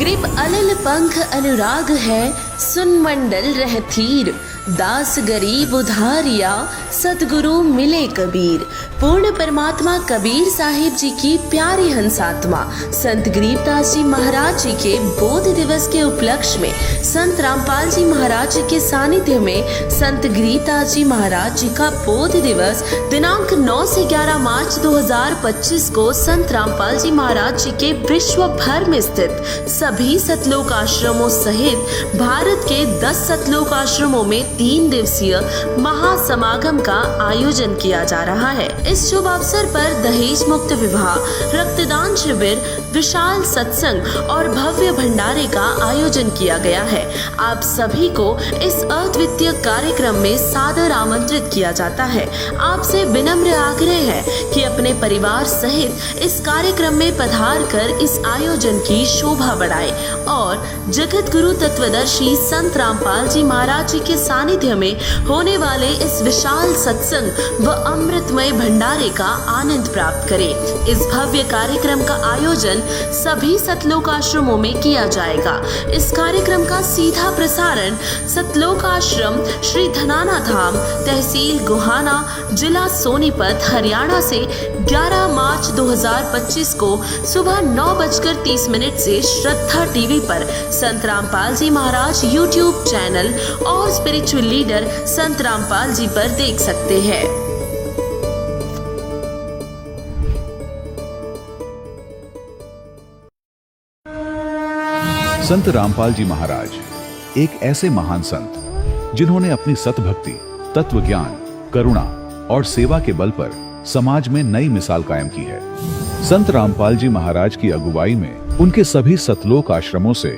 कृप अलिल पंख अनुराग है, सुन मंडल रहतीर। दास गरीब उधारिया, सतगुरु मिले कबीर। पूर्ण परमात्मा कबीर साहिब जी की प्यारी हंसात्मा संत गरीबदास जी महाराज जी के बोध दिवस के उपलक्ष्य में संत रामपाल जी महाराज जी के सानिध्य में संत गरीबदास जी महाराज जी का बोध दिवस दिनांक 9 से 11 मार्च 2025 को संत रामपाल जी महाराज जी के विश्व भर में स्थित सभी सतलोक आश्रमों सहित भारत के 10 सतलोक आश्रमों में 3 दिवसीय महासमागम का आयोजन किया जा रहा है। इस शुभ अवसर पर दहेज मुक्त विवाह, रक्तदान शिविर, विशाल सत्संग और भव्य भंडारे का आयोजन किया गया है। आप सभी को इस अद्वितीय कार्यक्रम में सादर आमंत्रित किया जाता है। आपसे विनम्र आग्रह है कि अपने परिवार सहित इस कार्यक्रम में पधार कर इस आयोजन की शोभा बढ़ाएं और जगत गुरु तत्वदर्शी संत रामपाल जी महाराज जी के सानिध्य में होने वाले इस विशाल सत्संग व अमृतमय भंडारे का आनंद प्राप्त करें। इस भव्य कार्यक्रम का आयोजन सभी सतलोक आश्रमों में किया जाएगा। इस कार्यक्रम का सीधा प्रसारण सतलोक आश्रम श्री धनाना धाम, तहसील गोहाना, जिला सोनीपत, हरियाणा से 11 मार्च 2025 को सुबह 9:30 से श्रद्धा टीवी पर संत रामपाल जी महाराज यूट्यूब चैनल और स्पिरिचुअल लीडर संत रामपाल जी पर देख सकते हैं। संत रामपाल जी महाराज एक ऐसे महान संत जिन्होंने अपनी सतभक्ति, तत्व ज्ञान, करुणा और सेवा के बल पर समाज में नई मिसाल कायम की है। संत रामपाल जी महाराज की अगुवाई में उनके सभी सतलोक आश्रमों से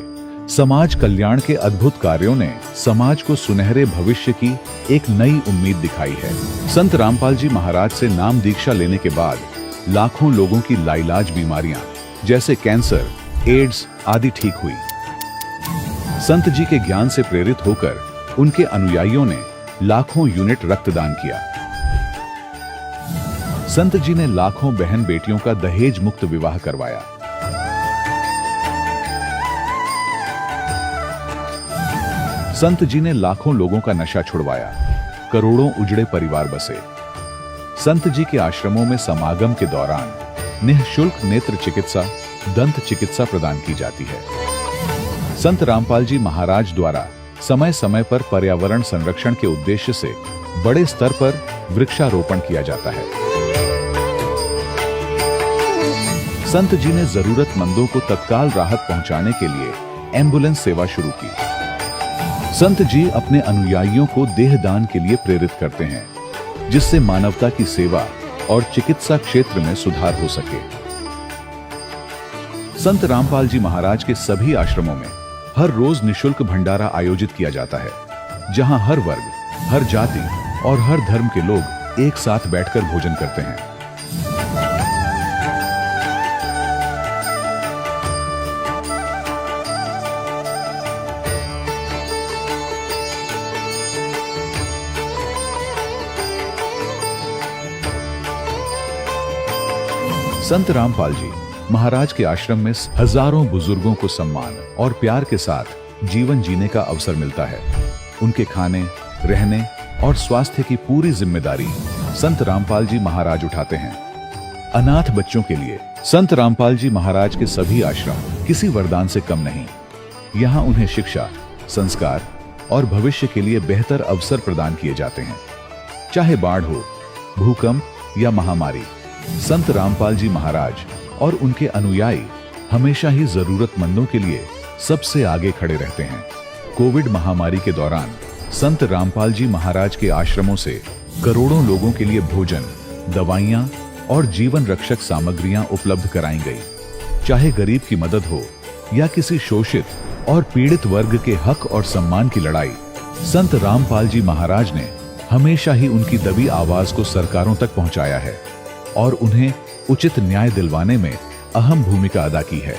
समाज कल्याण के अद्भुत कार्यों ने समाज को सुनहरे भविष्य की एक नई उम्मीद दिखाई है। संत रामपाल जी महाराज से नाम दीक्षा लेने के बाद लाखों लोगों की लाइलाज बीमारियां जैसे कैंसर, एड्स आदि ठीक हुई। संत जी के ज्ञान से प्रेरित होकर उनके अनुयायियों ने लाखों यूनिट रक्तदान किया। संत जी ने लाखों बहन बेटियों का दहेज मुक्त विवाह करवाया। संत जी ने लाखों लोगों का नशा छुड़वाया, करोड़ों उजड़े परिवार बसे। संत जी के आश्रमों में समागम के दौरान निःशुल्क नेत्र चिकित्सा, दंत चिकित्सा प्रदान की जाती है। संत रामपाल जी महाराज द्वारा समय समय पर पर्यावरण संरक्षण के उद्देश्य से बड़े स्तर पर वृक्षारोपण किया जाता है। संत जी ने जरूरतमंदों को तत्काल राहत पहुंचाने के लिए एम्बुलेंस सेवा शुरू की। संत जी अपने अनुयायियों को देहदान के लिए प्रेरित करते हैं, जिससे मानवता की सेवा और चिकित्सा क्षेत्र में सुधार हो सके। संत रामपाल जी महाराज के सभी आश्रमों में हर रोज निःशुल्क भंडारा आयोजित किया जाता है, जहां हर वर्ग, हर जाति और हर धर्म के लोग एक साथ बैठकर भोजन करते हैं। संत रामपाल जी महाराज के आश्रम में हजारों बुजुर्गों को सम्मान और प्यार के साथ जीवन जीने का अवसर मिलता है। उनके खाने, रहने और स्वास्थ्य की पूरी जिम्मेदारी संत रामपाल जी महाराज उठाते हैं। अनाथ बच्चों के लिए संत रामपाल जी महाराज के सभी आश्रम किसी वरदान से कम नहीं। यहाँ उन्हें शिक्षा, संस्कार और भविष्य के लिए बेहतर अवसर प्रदान किए जाते हैं। चाहे बाढ़ हो, भूकंप या महामारी, संत रामपाल जी महाराज और उनके अनुयायी हमेशा ही जरूरतमंदों के लिए सबसे आगे खड़े रहते हैं। कोविड महामारी के दौरान संत रामपाल जी महाराज के आश्रमों से करोड़ों लोगों के लिए भोजन, दवाइयां और जीवन रक्षक सामग्रियां उपलब्ध कराई गई। चाहे गरीब की मदद हो या किसी शोषित और पीड़ित वर्ग के हक और सम्मान की लड़ाई, संत रामपाल जी महाराज ने हमेशा ही उनकी दबी आवाज को सरकारों तक पहुंचाया है और उन्हें उचित न्याय दिलवाने में अहम भूमिका अदा की है।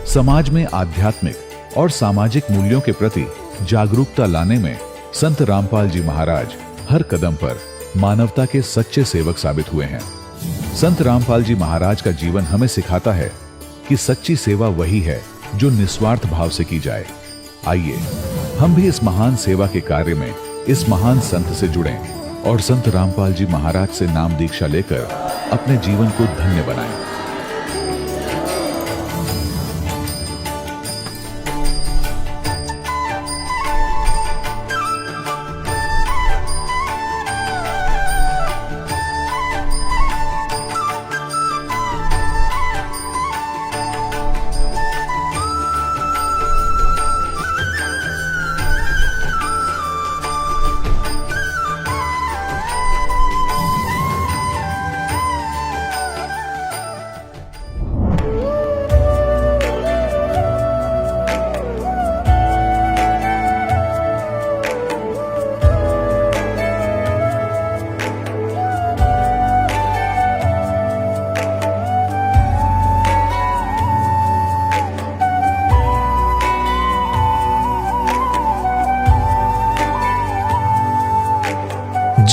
समाज में आध्यात्मिक और सामाजिक मूल्यों के प्रति जागरूकता लाने में संत रामपाल जी महाराज हर कदम पर मानवता के सच्चे सेवक साबित हुए हैं। संत रामपाल जी महाराज का जीवन हमें सिखाता है कि सच्ची सेवा वही है जो निस्वार्थ भाव से की जाए। आइए हम भी इस महान सेवा के कार्य में इस महान संत से जुड़ें और संत रामपाल जी महाराज से नाम दीक्षा लेकर अपने जीवन को धन्य बनाएं।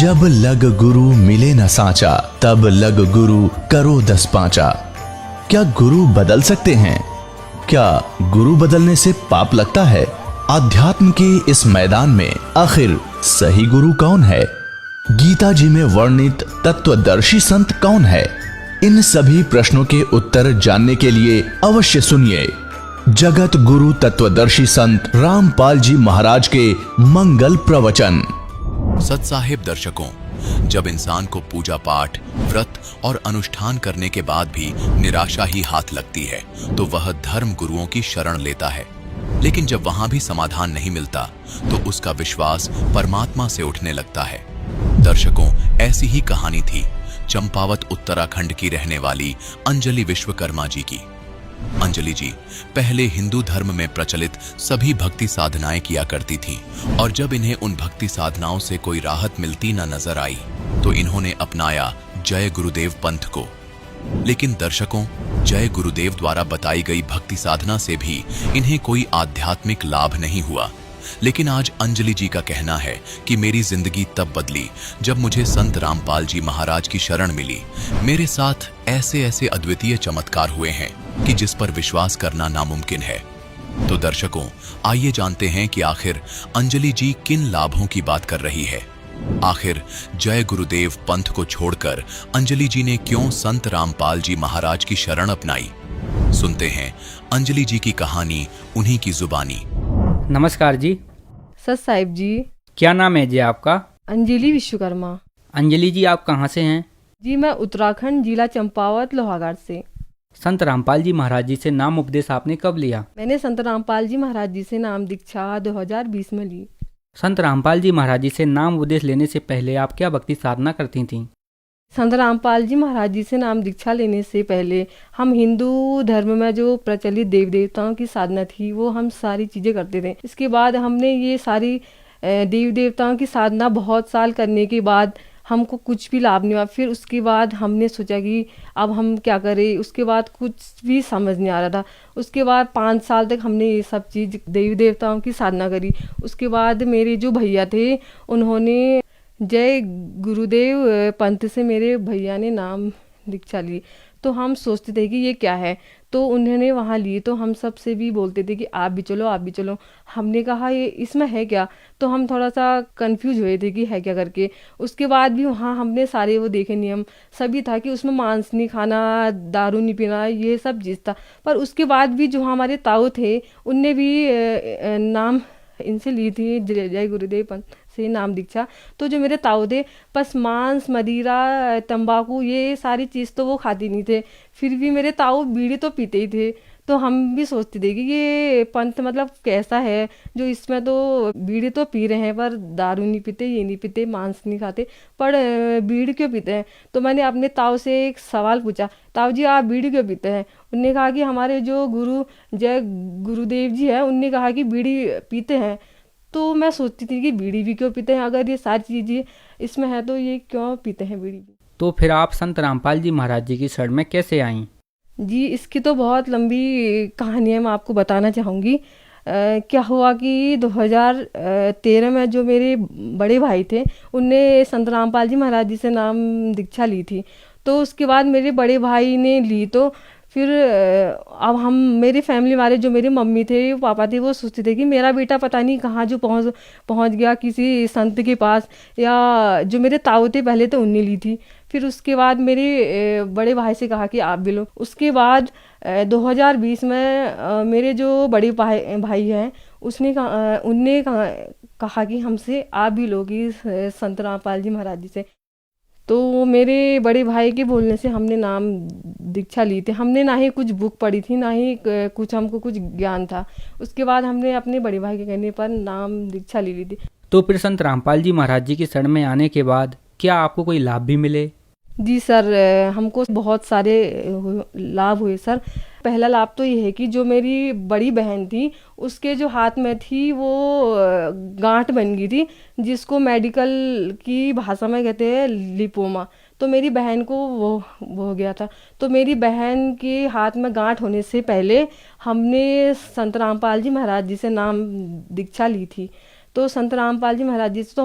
जब लग गुरु मिले न सांचा, तब लग गुरु करो 10 पांचा। क्या गुरु बदल सकते हैं? क्या गुरु बदलने से पाप लगता है? आध्यात्म के इस मैदान में आखिर सही गुरु कौन है? गीता जी में वर्णित तत्वदर्शी संत कौन है? इन सभी प्रश्नों के उत्तर जानने के लिए अवश्य सुनिए जगत गुरु तत्वदर्शी संत रामपाल जी महाराज के मंगल प्रवचन। सत साहिब दर्शकों, जब इंसान को पूजा पाठ, व्रत और अनुष्ठान करने के बाद भी निराशा ही हाथ लगती है तो वह धर्म गुरुओं की शरण लेता है। लेकिन जब वहां भी समाधान नहीं मिलता तो उसका विश्वास परमात्मा से उठने लगता है। दर्शकों, ऐसी ही कहानी थी चंपावत उत्तराखंड की रहने वाली अंजलि विश्वकर्मा जी की। अंजलि जी पहले हिंदू धर्म में प्रचलित सभी भक्ति साधनाएं किया करती थीं और जब इन्हें उन भक्ति साधनाओं से कोई राहत मिलती न नजर आई तो इन्होंने अपनाया जय गुरुदेव पंथ को। लेकिन दर्शकों, जय गुरुदेव द्वारा बताई गई भक्ति साधना से भी इन्हें कोई आध्यात्मिक लाभ नहीं हुआ। लेकिन आज अंजलि जी का कहना है कि मेरी जिंदगी तब बदली जब मुझे संत रामपाल जी महाराज की शरण मिली। मेरे साथ ऐसे ऐसे अद्वितीय चमत्कार हुए हैं कि जिस पर विश्वास करना नामुमकिन है। तो दर्शकों, आइए जानते हैं कि आखिर अंजलि जी किन लाभों की बात कर रही है। आखिर जय गुरुदेव पंथ को छोड़कर अंजलि जी ने क्यों संत रामपाल जी महाराज की शरण अपनाई? सुनते हैं अंजलि जी की कहानी उन्हीं की जुबानी। नमस्कार जी। सत साहिब जी। क्या नाम है जी आपका? अंजलि विश्वकर्मा। अंजलि जी, आप कहाँ से हैं? जी मैं उत्तराखंड, जिला चंपावत, लोहागढ़ से। संत रामपाल जी महाराज जी से नाम उपदेश आपने कब लिया? मैंने संत रामपाल जी महाराज जी से नाम दीक्षा 2020 में ली। संत रामपाल जी महाराज जी से नाम उपदेश लेने से पहले आप क्या भक्ति साधना करती थीं? संत रामपाल जी महाराज जी से नाम दीक्षा लेने से पहले हम हिंदू धर्म में जो प्रचलित देव देवताओं की साधना थी वो हम सारी चीज़ें करते थे। इसके बाद हमने ये सारी देव देवताओं की साधना बहुत साल करने के बाद हमको कुछ भी लाभ नहीं हुआ। फिर उसके बाद हमने सोचा कि अब हम क्या करें। उसके बाद कुछ भी समझ नहीं आ रहा था। उसके बाद 5 साल तक हमने ये सब चीज़ देवी देवताओं की साधना करी। उसके बाद मेरे जो भैया थे उन्होंने जय गुरुदेव पंथ से मेरे भैया ने नाम दीक्षा ली। तो हम सोचते थे कि ये क्या है, तो उन्होंने वहाँ लिए तो हम सब से भी बोलते थे कि आप भी चलो, आप भी चलो। हमने कहा ये इसमें है क्या, तो हम थोड़ा सा कंफ्यूज हुए थे कि है क्या करके। उसके बाद भी वहाँ हमने सारे वो देखे नियम सभी था कि उसमें मांस नहीं खाना, दारू नहीं पीना, ये सब चीज़ था। पर उसके बाद भी जो हमारे ताऊ थे उनने भी नाम इनसे ली थी जय गुरुदेव पंथ से नाम दीक्षा। तो जो मेरे ताऊ थे बस मांस, मदिरा, तंबाकू ये सारी चीज़ तो वो खाती नहीं थे। फिर भी मेरे ताऊ बीड़ी तो पीते ही थे। तो हम भी सोचते थे कि ये पंथ मतलब कैसा है जो इसमें तो बीड़ी तो पी रहे हैं पर दारू नहीं पीते, ये नहीं पीते, मांस नहीं खाते, पर बीड़ी क्यों पीते हैं। तो मैंने अपने ताऊ से एक सवाल पूछा, ताऊ जी आप बीड़ी क्यों पीते हैं? उनने कहा कि हमारे जो गुरु जय गुरुदेव जी है उनने कहा कि बीड़ी पीते हैं। तो मैं सोचती थी कि बीड़ी भी क्यों पीते हैं, अगर ये सारी चीज़ें इसमें है तो ये क्यों पीते हैं बीड़ी भी। तो फिर आप संत रामपाल जी महाराज जी की शरण में कैसे आईं? जी इसकी तो बहुत लंबी कहानी है, मैं आपको बताना चाहूँगी। क्या हुआ कि 2013 में जो मेरे बड़े भाई थे उनने संत रामपाल जी महाराज जी से नाम दीक्षा ली थी। तो उसके बाद मेरे बड़े भाई ने ली तो फिर अब हम मेरी फैमिली वाले जो मेरी मम्मी थे पापा थे वो सोचते थे कि मेरा बेटा पता नहीं कहाँ जो पहुँच पहुँच गया किसी संत के पास, या जो मेरे ताऊ थे पहले तो उनने ली थी। फिर उसके बाद मेरे बड़े भाई से कहा कि आप भी लो। उसके बाद 2020 में मेरे जो बड़े भाई हैं उनने कहा कि हमसे आप भी लोगी संत रामपाल जी महाराज जी से। तो मेरे बड़े भाई के बोलने से हमने नाम दीक्षा ली थी। हमने ना ही कुछ बुक पढ़ी थी, ना ही कुछ हमको कुछ ज्ञान था। उसके बाद हमने अपने बड़े भाई के कहने पर नाम दीक्षा ले ली थी। तो फिर संत रामपाल जी महाराज जी की शरण में आने के बाद क्या आपको कोई लाभ भी मिले? जी सर, हमको बहुत सारे लाभ हुए सर। पहला लाभ तो ये है कि जो मेरी बड़ी बहन थी उसके जो हाथ में थी वो गांठ बन गई थी, जिसको मेडिकल की भाषा में कहते हैं लिपोमा। तो मेरी बहन को वो हो गया था। तो मेरी बहन के हाथ में गांठ होने से पहले हमने संत रामपाल जी महाराज जी से नाम दीक्षा ली थी। तो संत रामपाल जी महाराज जी से तो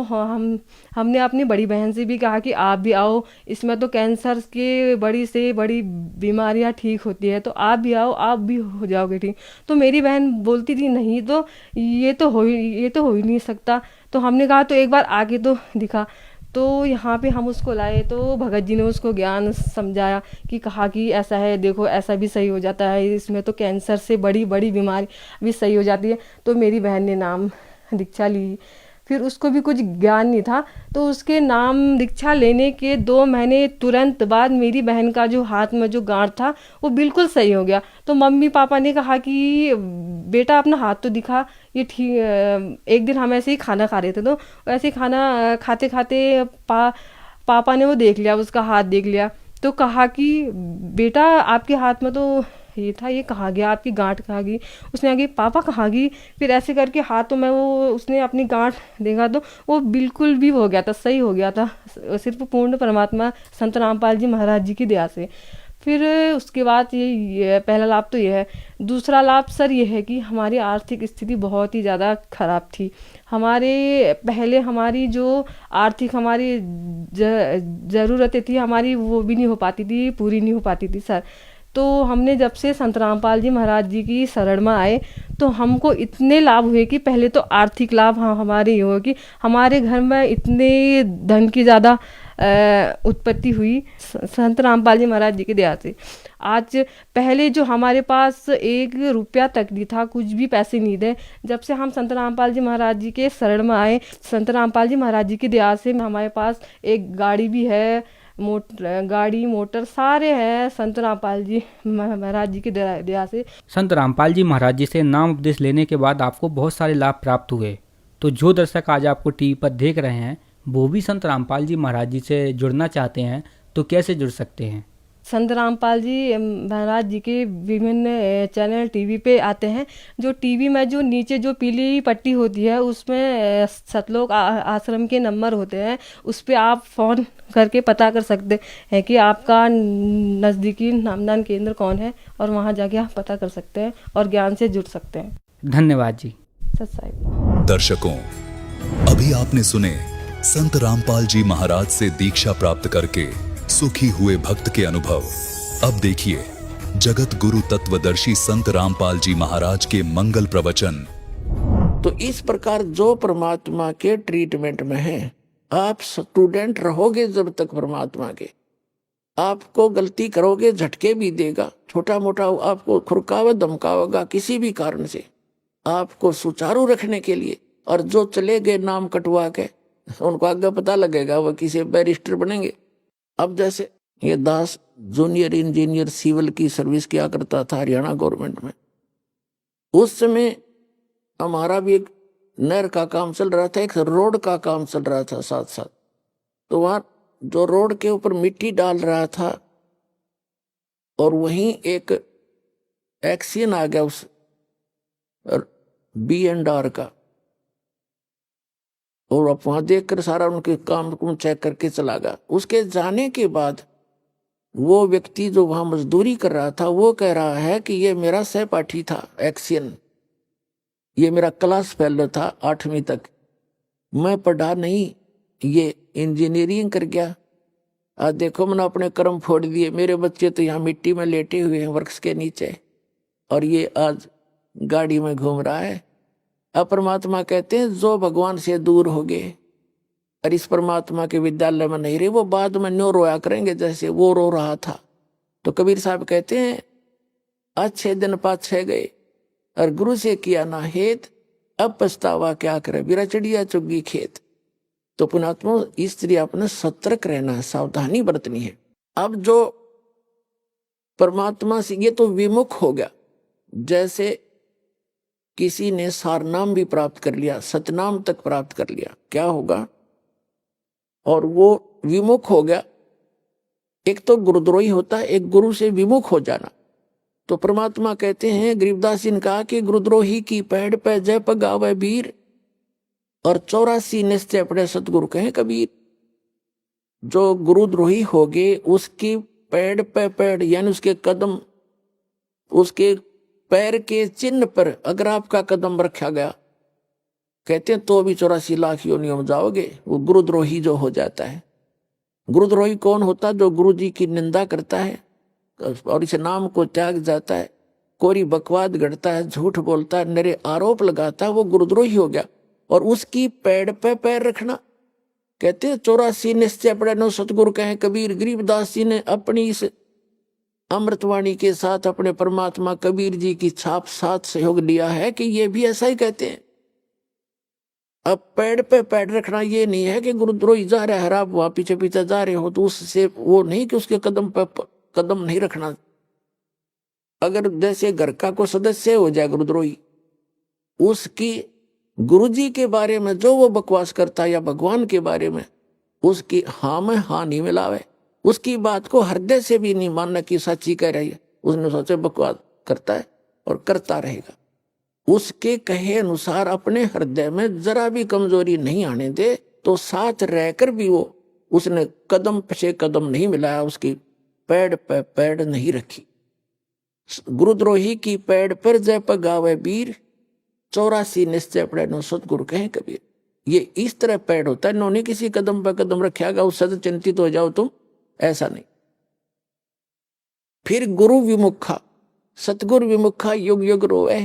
हमने अपनी बड़ी बहन से भी कहा कि आप भी आओ, इसमें तो कैंसर के बड़ी से बड़ी बीमारियां ठीक होती है, तो आप भी आओ, आप भी हो जाओगे ठीक। तो मेरी बहन बोलती थी नहीं, तो ये तो हो ही नहीं सकता। तो हमने कहा तो एक बार आके तो दिखा। तो यहाँ पे हम उसको लाए तो भगत जी ने उसको ज्ञान समझाया कि कहा कि ऐसा है, देखो ऐसा भी सही हो जाता है, इसमें तो कैंसर से बड़ी बड़ी बीमारी भी सही हो जाती है। तो मेरी बहन ने नाम दीक्षा ली। फिर उसको भी कुछ ज्ञान नहीं था, तो उसके नाम दीक्षा लेने के 2 महीने तुरंत बाद मेरी बहन का जो हाथ में जो गांठ था वो बिल्कुल सही हो गया। तो मम्मी पापा ने कहा कि बेटा अपना हाथ तो दिखा। ये ठीक। एक दिन हम ऐसे ही खाना खा रहे थे, तो ऐसे ही खाना खाते खाते पापा ने वो देख लिया, उसका हाथ देख लिया। तो कहा कि बेटा आपके हाथ में तो ये था, ये कहाँ गया, आपकी गांठ कहाँ गई? उसने आगे पापा कहाँ गई? फिर ऐसे करके हाथों में वो उसने अपनी गांठ देखा तो वो बिल्कुल भी हो गया था, सही हो गया था, सिर्फ पूर्ण परमात्मा संत रामपाल जी महाराज जी की दया से। फिर उसके बाद ये पहला लाभ तो ये है। दूसरा लाभ सर ये है कि हमारी आर्थिक स्थिति बहुत ही ज़्यादा खराब थी। पहले हमारी जो आर्थिक हमारी ज़रूरतें थी हमारी, वो भी नहीं हो पाती थी, पूरी नहीं हो पाती थी सर। तो हमने जब से संत रामपाल जी महाराज जी की शरण में आए तो हमको इतने लाभ हुए कि पहले तो आर्थिक लाभ हमारे ये हुआ कि हमारे घर में इतने धन की ज़्यादा उत्पत्ति हुई संत रामपाल जी महाराज जी की दया से। आज पहले जो हमारे पास 1 रुपया तक नहीं था, कुछ भी पैसे नहीं थे। जब से हम संत रामपाल जी महाराज जी के शरण में आए, संत रामपाल जी महाराज जी की दया से हमारे पास एक गाड़ी भी है, गाड़ी मोटर सारे हैं संत रामपाल जी महाराज जी की दया से। संत रामपाल जी महाराज जी से नाम उपदेश लेने के बाद आपको बहुत सारे लाभ प्राप्त हुए। तो जो दर्शक आज आपको टीवी पर देख रहे हैं वो भी संत रामपाल जी महाराज जी से जुड़ना चाहते हैं तो कैसे जुड़ सकते हैं? संत रामपाल जी महाराज जी के विभिन्न चैनल टीवी पे आते हैं। जो टीवी में जो नीचे जो पीली पट्टी होती है उसमें सतलोक आश्रम के नंबर होते हैं, उस पर आप फ़ोन करके पता कर सकते हैं कि आपका नज़दीकी नामदान केंद्र कौन है, और वहाँ जाके आप पता कर सकते हैं और ज्ञान से जुड़ सकते हैं। धन्यवाद जी। सत साहिब। दर्शकों, अभी आपने सुने संत रामपाल जी महाराज से दीक्षा प्राप्त करके सुखी हुए भक्त के अनुभव। अब देखिए जगत गुरु तत्वदर्शी संत रामपाल जी महाराज के मंगल प्रवचन। तो इस प्रकार जो परमात्मा के ट्रीटमेंट में है, आप स्टूडेंट रहोगे जब तक परमात्मा के, आपको गलती करोगे झटके भी देगा, छोटा मोटा आपको खुरकावा धमकावेगा किसी भी कारण से, आपको सुचारू रखने के लिए। और जो चले गए नाम कटवा के, उनको आगे पता लगेगा वो किसी बैरिस्टर बनेंगे। अब जैसे ये दास जूनियर इंजीनियर सिविल की सर्विस किया करता था हरियाणा गवर्नमेंट में, उस समय हमारा भी एक नहर का काम चल रहा था, एक रोड का काम चल रहा था साथ साथ। तो वहाँ जो रोड के ऊपर मिट्टी डाल रहा था और वहीं एक एक्सीडेंट आ गया उस B&R का, और अब वहां देखकर सारा उनके काम को चेक करके चला गया। उसके जाने के बाद वो व्यक्ति जो वहां मजदूरी कर रहा था वो कह रहा है कि ये मेरा सहपाठी था एक्सियन, ये मेरा क्लास फेलो था 8वीं तक, मैं पढ़ा नहीं, ये इंजीनियरिंग कर गया, आज देखो मैंने अपने कर्म फोड़ दिए, मेरे बच्चे तो यहाँ मिट्टी में लेटे हुए हैं वृक्ष के नीचे, और ये आज गाड़ी में घूम रहा है। अब परमात्मा कहते हैं जो भगवान से दूर हो गए और इस परमात्मा के विद्यालय में नहीं रहे, वो बाद में न्यो रोया करेंगे जैसे वो रो रहा था। तो कबीर साहब कहते हैं अच्छे दिन पाछे गए और गुरु से किया ना हेत, अब पछतावा क्या करे, बिरा चिड़िया चुगी खेत। तो पुणात्मा इसलिए अपने सतर्क रहना है, सावधानी बरतनी है। अब जो परमात्मा से ये तो विमुख हो गया, जैसे किसी ने सारनाम भी प्राप्त कर लिया, सतनाम तक प्राप्त कर लिया, क्या होगा? और वो विमुख हो गया। एक तो गुरुद्रोही होता है, एक गुरु से विमुख हो जाना। तो परमात्मा कहते हैं, गरीबदास जी ने कहा कि गुरुद्रोही की पैड़ पे जय पगावे वीर, और 84 निश्चय पड़े सतगुरु कहें कबीर। जो गुरुद्रोही हो गए उसकी पैड़ पे पैड़ यानी उसके कदम, उसके पैर के चिन्ह पर अगर आपका कदम रखा गया, कहते हैं तो भी 84 लाख योनियों में जाओगे। वो गुरुद्रोही जो हो जाता है। गुरुद्रोही कौन होता? जो गुरु जी की निंदा करता है और इस नाम को त्याग जाता है, कोरी बकवाद गढ़ता है, झूठ बोलता है, नरे आरोप लगाता है, वो गुरुद्रोही हो गया। और उसकी पैड़ पे पैर रखना, कहते हैं 84 निश्चय पड़े नो सतगुरु कहें कबीर। गरीबदास जी ने अपनी इस अमृतवाणी के साथ अपने परमात्मा कबीर जी की छाप साथ सहयोग लिया है कि ये भी ऐसा ही कहते हैं। अब पैड़ पे पैड़ रखना ये नहीं है कि गुरुद्रोही जा रहा है, आप वहां पीछे पीछे जा रहे हो तो उससे वो नहीं कि उसके कदम पे कदम नहीं रखना। अगर जैसे घर का कोई सदस्य हो जाए गुरुद्रोही, उसकी गुरु जी के बारे में जो वो बकवास करता है या भगवान के बारे में, उसकी हाँ में हाँ नहीं मिलावे, उसकी बात को हृदय से भी नहीं मानना कि सच्ची कह रही है, उसने सोचे बकवास करता है और करता रहेगा। उसके कहे अनुसार अपने हृदय में जरा भी कमजोरी नहीं आने दे, तो साथ रहकर भी वो उसने कदम पे कदम नहीं मिलाया, उसकी पैड़ पे पैड़ नहीं रखी। गुरुद्रोही की पैड़ पर जय पगावे वीर, 84 निश्चय पड़े नो सतगुरु कहें कबीर। ये इस तरह पैड़ होता है, इन्होंने किसी कदम पर कदम रखेगा उससे चिंतित हो जाओ तुम, ऐसा नहीं। फिर गुरु विमुखा, सतगुरु विमुखा युग युग रोए,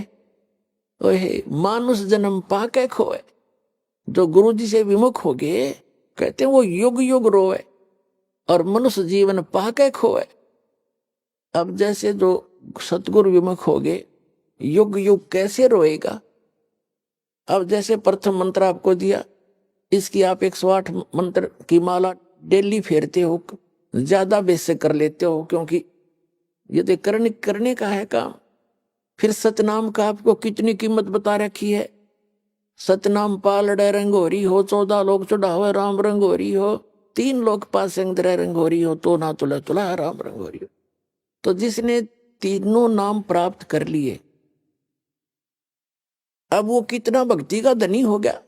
ओहे मानुष जन्म पाके खोए। जो गुरु जी से विमुख हो गए, कहते हैं वो युग युग रोए और मनुष्य जीवन पाके खोए। अब जैसे जो सतगुरु विमुख हो गए, युग युग कैसे रोएगा? अब जैसे प्रथम मंत्र आपको दिया, इसकी आप 108 मंत्र की माला डेली फेरते हो, ज्यादा बेस कर लेते हो, क्योंकि ये तो करने का है काम। फिर सतनाम का आपको कितनी कीमत बता रखी है। सतनाम पालड़े रंगोरी हो, 14 लोग चढ़ावे राम रंगोरी हो, 3 लोग पास रंगोरी हो, तो ना तुला तुला राम रंगोरी हो। तो जिसने तीनों नाम प्राप्त कर लिए, अब वो कितना भक्ति का धनी हो गया।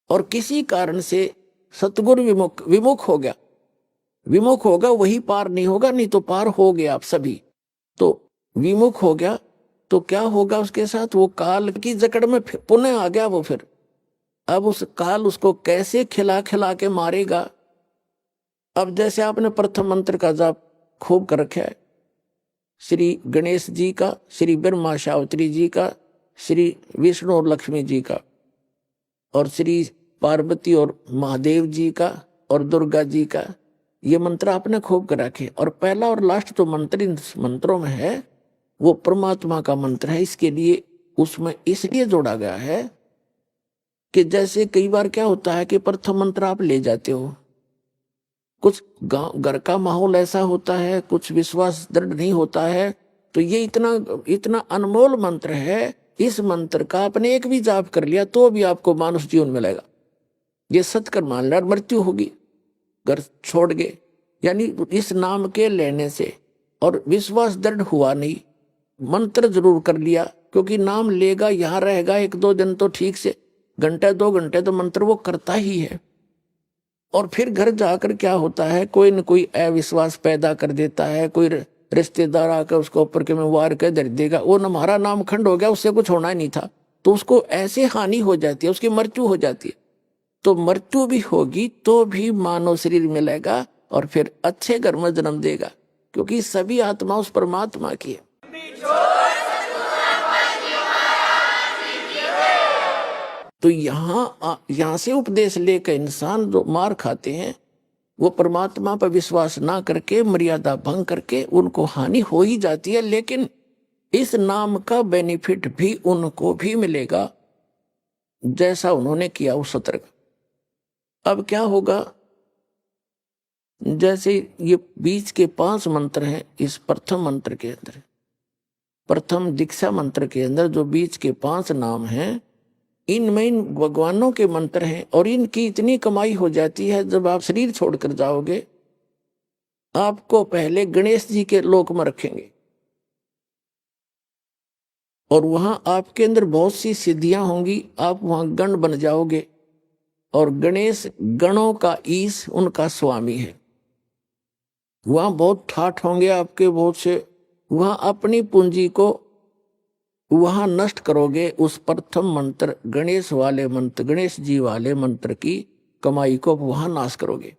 और किसी कारण से सतगुरु विमुख हो गया, विमुख होगा वही पार नहीं होगा, नहीं तो पार हो गया आप सभी। तो विमुख हो गया तो क्या होगा उसके साथ? वो काल की जकड़ में पुनः आ गया वो। फिर अब उस काल उसको कैसे खिला खिला के मारेगा। अब जैसे आपने प्रथम मंत्र का जाप खूब कर रखा है, श्री गणेश जी का, श्री ब्रह्मा शावत्री जी का, श्री विष्णु और लक्ष्मी जी का, और श्री पार्वती और महादेव जी का, और दुर्गा जी का, ये मंत्र आपने खूब कर रखे। और पहला और लास्ट तो मंत्र इन मंत्रों में है, वो परमात्मा का मंत्र है। इसके लिए उसमें इसलिए जोड़ा गया है कि जैसे कई बार क्या होता है कि प्रथम मंत्र आप ले जाते हो, कुछ घर का माहौल ऐसा होता है, कुछ विश्वास दृढ़ नहीं होता है, तो ये इतना अनमोल मंत्र है, इस मंत्र का आपने एक भी जाप कर लिया तो भी आपको मानुष जीवन मिलेगा। ये सत्कर मान लिया, मृत्यु होगी घर छोड़ गए, यानी इस नाम के लेने से और विश्वास दृढ़ हुआ नहीं, मंत्र जरूर कर लिया, क्योंकि नाम लेगा यहाँ रहेगा 1-2 दिन तो ठीक से, घंटे 2 घंटे तो मंत्र वो करता ही है। और फिर घर जाकर क्या होता है, कोई न कोई अविश्वास पैदा कर देता है, कोई रिश्तेदार आकर उसको ऊपर के में वार कर दे देगा, वो हमारा नाम खंड हो गया, उससे कुछ होना ही नहीं था, तो उसको ऐसे हानि हो जाती है, उसकी मृत्यु हो जाती है। तो मृत्यु भी होगी तो भी मानव शरीर मिलेगा और फिर अच्छे घर में जन्म देगा, क्योंकि सभी आत्मा उस परमात्मा की है। तो यहाँ से उपदेश लेकर इंसान जो मार खाते हैं वो परमात्मा पर विश्वास ना करके मर्यादा भंग करके उनको हानि हो ही जाती है, लेकिन इस नाम का बेनिफिट भी उनको भी मिलेगा जैसा उन्होंने किया उस सत्र का। अब क्या होगा, जैसे ये बीच के 5 मंत्र हैं, इस प्रथम मंत्र के अंदर, प्रथम दीक्षा मंत्र के अंदर जो बीच के 5 नाम हैं, इनमें इन भगवानों के मंत्र हैं और इनकी इतनी कमाई हो जाती है। जब आप शरीर छोड़कर जाओगे आपको पहले गणेश जी के लोक में रखेंगे और वहां आपके अंदर बहुत सी सिद्धियां होंगी, आप वहां गण बन जाओगे और गणेश गणों का ईश उनका स्वामी है। वहां बहुत ठाठ होंगे आपके बहुत से, वहां अपनी पूंजी को वहां नष्ट करोगे। उस प्रथम मंत्र गणेश वाले मंत्र, गणेश जी वाले मंत्र की कमाई को वहां नाश करोगे।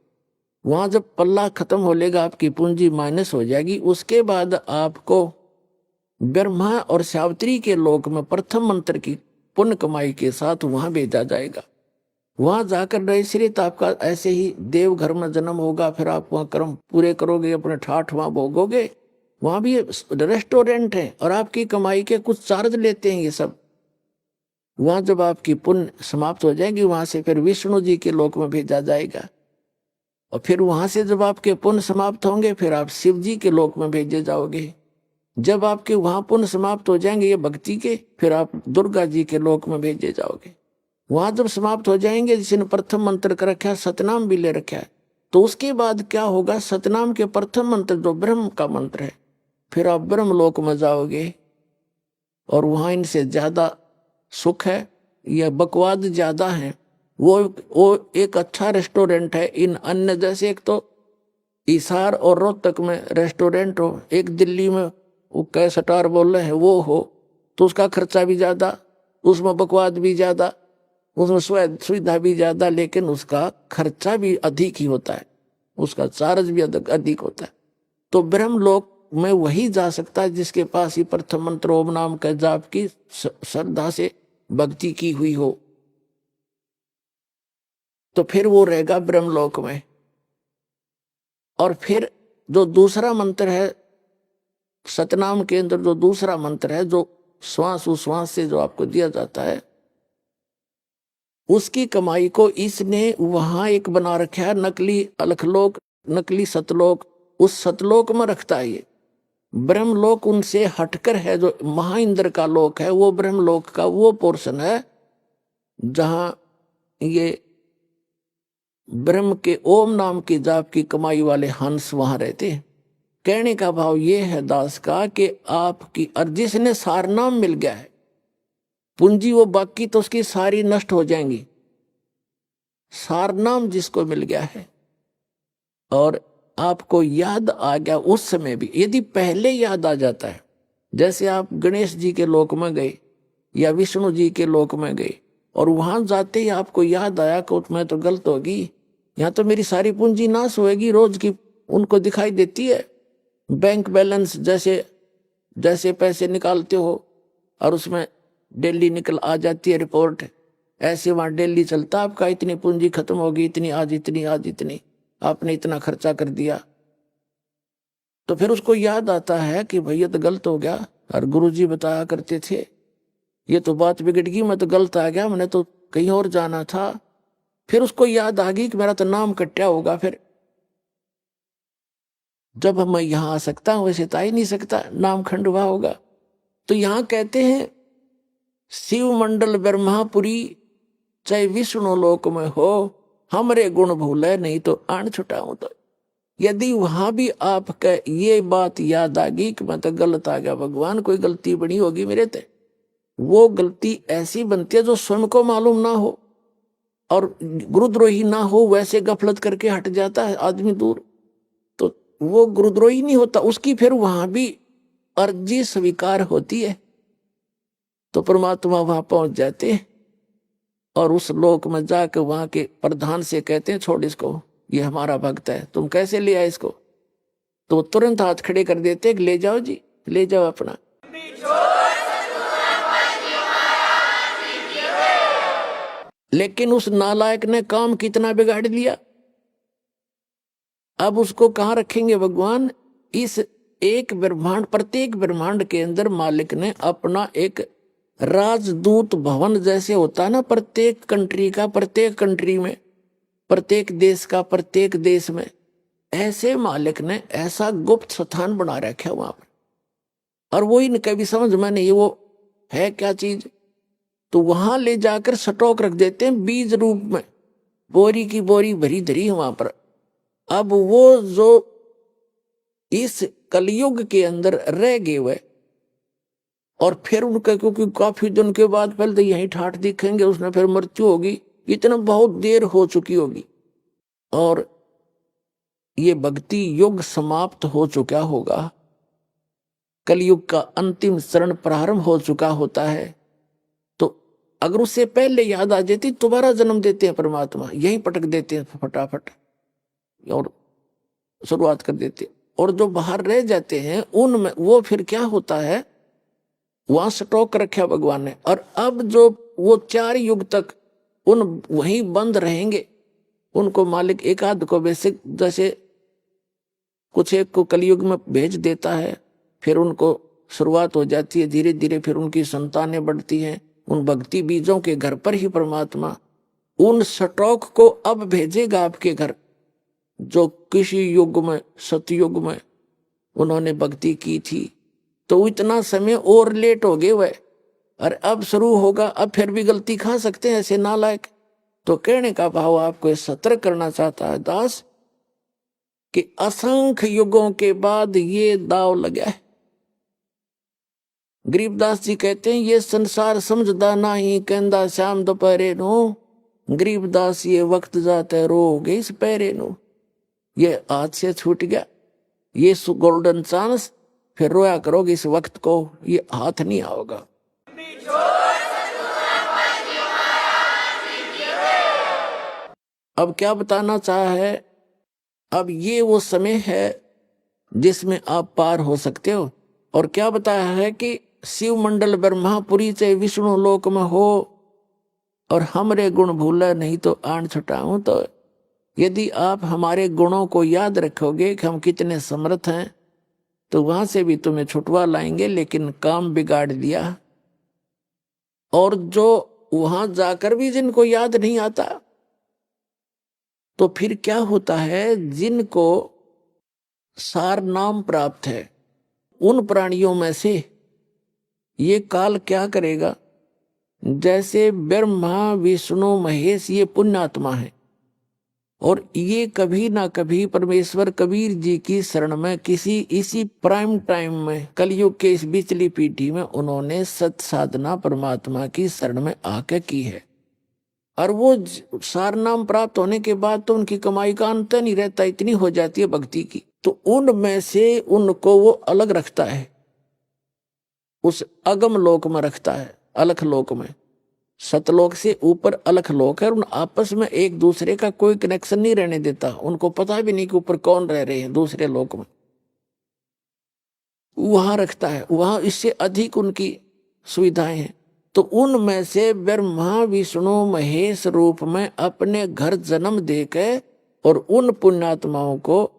वहां जब पल्ला खत्म हो लेगा, आपकी पूंजी माइनस हो जाएगी, उसके बाद आपको ब्रह्मा और सावित्री के लोक में प्रथम मंत्र की पुण्य कमाई के साथ वहां भेजा जाएगा। वहां जाकर नैश्रित आपका ऐसे ही देव घर में जन्म होगा, फिर आप वहां कर्म पूरे करोगे, अपने ठाठ वहां भोगोगे। वहां भी रेस्टोरेंट है और आपकी कमाई के कुछ चार्ज लेते हैं ये सब। वहां जब आपकी पुण्य समाप्त हो जाएगी, वहां से फिर विष्णु जी के लोक में भेजा जाएगा और फिर वहां से जब आपके पुण्य समाप्त होंगे फिर आप शिव जी के लोक में भेजे जाओगे। जब आपके वहां पुण्य समाप्त हो जाएंगे ये भक्ति के, फिर आप दुर्गा जी के लोक में भेजे जाओगे। वहां जब समाप्त हो जाएंगे, जिसने प्रथम मंत्र का रखा है, सतनाम भी ले रखा है, तो उसके बाद क्या होगा, सतनाम के प्रथम मंत्र जो ब्रह्म का मंत्र है, फिर आप ब्रह्म लोक में जाओगे और वहां इनसे ज्यादा सुख है या बकवाद ज्यादा है। वो एक अच्छा रेस्टोरेंट है। इन अन्य जैसे एक तो हिसार और रोहतक में रेस्टोरेंट हो, एक दिल्ली में वो कैसटार बोल रहे हैं वो हो, तो उसका खर्चा भी ज्यादा, उसमें बकवाद भी ज्यादा, उसमें सुविधा भी ज्यादा, लेकिन उसका खर्चा भी अधिक ही होता है, उसका चार्ज भी अधिक होता है। तो ब्रह्म लोक में वही जा सकता है जिसके पास ही प्रथम मंत्र ओम नाम का जाप की श्रद्धा से भक्ति की हुई हो, तो फिर वो रहेगा ब्रह्मलोक में। और फिर जो दूसरा मंत्र है सतनाम के अंदर, जो दूसरा मंत्र है जो श्वास उश्वास से जो आपको दिया जाता है, उसकी कमाई को इसने वहां एक बना रखा है, नकली अलखलोक, नकली सतलोक। उस सतलोक में रखता है ये ब्रह्मलोक, उनसे हटकर है जो महाइंद्र का लोक है, वो ब्रह्मलोक का वो पोर्शन है जहां ये ब्रह्म के ओम नाम की जाप की कमाई वाले हंस वहां रहते हैं। कहने का भाव ये है दास का कि आपकी और जिसने सारनाम मिल गया है पूंजी, वो बाकी तो उसकी सारी नष्ट हो जाएंगी। सारनाम जिसको मिल गया है और आपको याद आ गया उस समय भी, यदि पहले याद आ जाता है, जैसे आप गणेश जी के लोक में गए या विष्णु जी के लोक में गए और वहां जाते ही आपको याद आया कि मैं तो गलत होगी, यहाँ तो मेरी सारी पूंजी नाश होएगी, रोज की उनको दिखाई देती है बैंक बैलेंस, जैसे पैसे निकालते हो और उसमें डेली निकल आ जाती है रिपोर्ट, ऐसे वहां डेली चलता आपका इतनी पूंजी खत्म होगी, इतनी आज इतनी आपने इतना खर्चा कर दिया। तो फिर उसको याद आता है कि भैया तो गलत हो गया, और गुरुजी बताया करते थे ये तो बात बिगड़ गई, मैं तो गलत आ गया, मैंने तो कहीं और जाना था। फिर उसको याद आ गई कि मेरा तो नाम कट्या होगा, फिर जब मैं यहां आ सकता हूं वैसे तो आ ही नहीं सकता, नाम खंडवा होगा। तो यहां कहते हैं शिव मंडल ब्रह्मापुरी चाहे विष्णु लोक में हो, हमरे गुण भूले नहीं तो आन छुटाऊं। तो यदि वहां भी आपका ये बात याद आ गई कि मैं तो गलत आ गया, भगवान कोई गलती बनी होगी मेरे ते, वो गलती ऐसी बनती है जो स्वयं को मालूम ना हो और गुरुद्रोही ना हो, वैसे गफलत करके हट जाता है आदमी दूर, तो वो गुरुद्रोही नहीं होता, उसकी फिर वहां भी अर्जी स्वीकार होती है, तो परमात्मा वहां पहुंच जाते हैं। और उस लोक में जाकर वहां के प्रधान से कहते हैं छोड़ इसको, ये हमारा भक्त है, तुम कैसे ले आए इसको? तो तुरंत हाथ खड़े कर देते, ले जाओ जी, ले जाओ अपना। लेकिन उस नालायक ने काम कितना बिगाड़ दिया। अब उसको कहाँ रखेंगे भगवान? इस एक ब्रह्मांड, प्रत्येक ब्रह्मांड के अंदर मालिक ने अपना एक राजदूत भवन जैसे होता है ना, प्रत्येक कंट्री का, प्रत्येक कंट्री में, प्रत्येक देश का, प्रत्येक देश में, ऐसे मालिक ने ऐसा गुप्त स्थान बना रखा है वहां पर। और वो इनका भी समझ में नहीं वो है क्या चीज, तो वहां ले जाकर स्टॉक रख देते हैं बीज रूप में, बोरी की बोरी भरी धरी है वहां पर। अब वो जो इस कलयुग के अंदर रह गए हुए, और फिर उनका, क्योंकि काफी दिन के बाद पहले तो यही ठाठ दिखेंगे, उसने फिर मृत्यु होगी, इतना बहुत देर हो चुकी होगी, और ये भक्ति युग समाप्त हो चुका होगा, कलयुग का अंतिम चरण प्रारंभ हो चुका होता है। तो अगर उससे पहले याद आ जाती, दोबारा जन्म देते हैं परमात्मा, यही पटक देते हैं फटाफट और शुरुआत कर देते हैं। और जो बाहर रह जाते हैं उनमें वो फिर क्या होता है, वहां स्टॉक रखा भगवान ने। और अब जो वो 4 युग तक उन वहीं बंद रहेंगे, उनको मालिक एक आध को बेसिक, जैसे कुछ एक को कलयुग में भेज देता है, फिर उनको शुरुआत हो जाती है धीरे धीरे, फिर उनकी संतानें बढ़ती हैं, उन भक्ति बीजों के घर पर ही परमात्मा उन स्टॉक को अब भेजेगा आपके घर, जो किसी युग में, सतयुग में उन्होंने भक्ति की थी। तो इतना समय और लेट हो गए वह, और अब शुरू होगा, अब फिर भी गलती खा सकते हैं ऐसे नालायक। तो कहने का भाव आपको सतर्क करना चाहता है दास कि असंख्य युगों के बाद ये दाव लगा है। गरीबदास जी कहते हैं, ये संसार समझदा नहीं, कहंदा श्याम दोपहरे नो, गरीबदास ये वक्त जाते रोगे इस पैरे नो। ये हाथ से छूट गया, ये गोल्डन चांस, फिर रोया करोगे इस वक्त को, ये हाथ नहीं आओगा। अब क्या बताना चाहा है, अब ये वो समय है जिसमें आप पार हो सकते हो। और क्या बताया है कि शिव मंडल ब्रह्मापुरी से विष्णु लोक में हो, और हमरे गुण भूला नहीं तो आन छुटाऊं। तो यदि आप हमारे गुणों को याद रखोगे कि हम कितने समर्थ हैं, तो वहां से भी तुम्हें छुटवा लाएंगे। लेकिन काम बिगाड़ दिया, और जो वहां जाकर भी जिनको याद नहीं आता, तो फिर क्या होता है, जिनको सार नाम प्राप्त है उन प्राणियों में से ये काल क्या करेगा, जैसे ब्रह्मा विष्णु महेश ये पुण्यात्मा है, और ये कभी ना कभी परमेश्वर कबीर जी की शरण में किसी इसी प्राइम टाइम में, कलयुग के इस बिचली पीढ़ी में उन्होंने सत साधना परमात्मा की शरण में आके की है। और वो सार नाम प्राप्त होने के बाद तो उनकी कमाई का अंत नहीं रहता, इतनी हो जाती है भक्ति की। तो उनमें से उनको वो अलग रखता है, उस अगम लोक में रखता है, अलख लोक में। सतलोक से ऊपर अलख लोक है, उन आपस में एक दूसरे का कोई कनेक्शन नहीं रहने देता, उनको पता भी नहीं कि ऊपर कौन रह रहे हैं दूसरे लोक में, वहां रखता है। वहां इससे अधिक उनकी सुविधाएं हैं। तो उनमें से ब्रह्मा विष्णु महेश रूप में अपने घर जन्म देके और उन पुण्यात्माओं को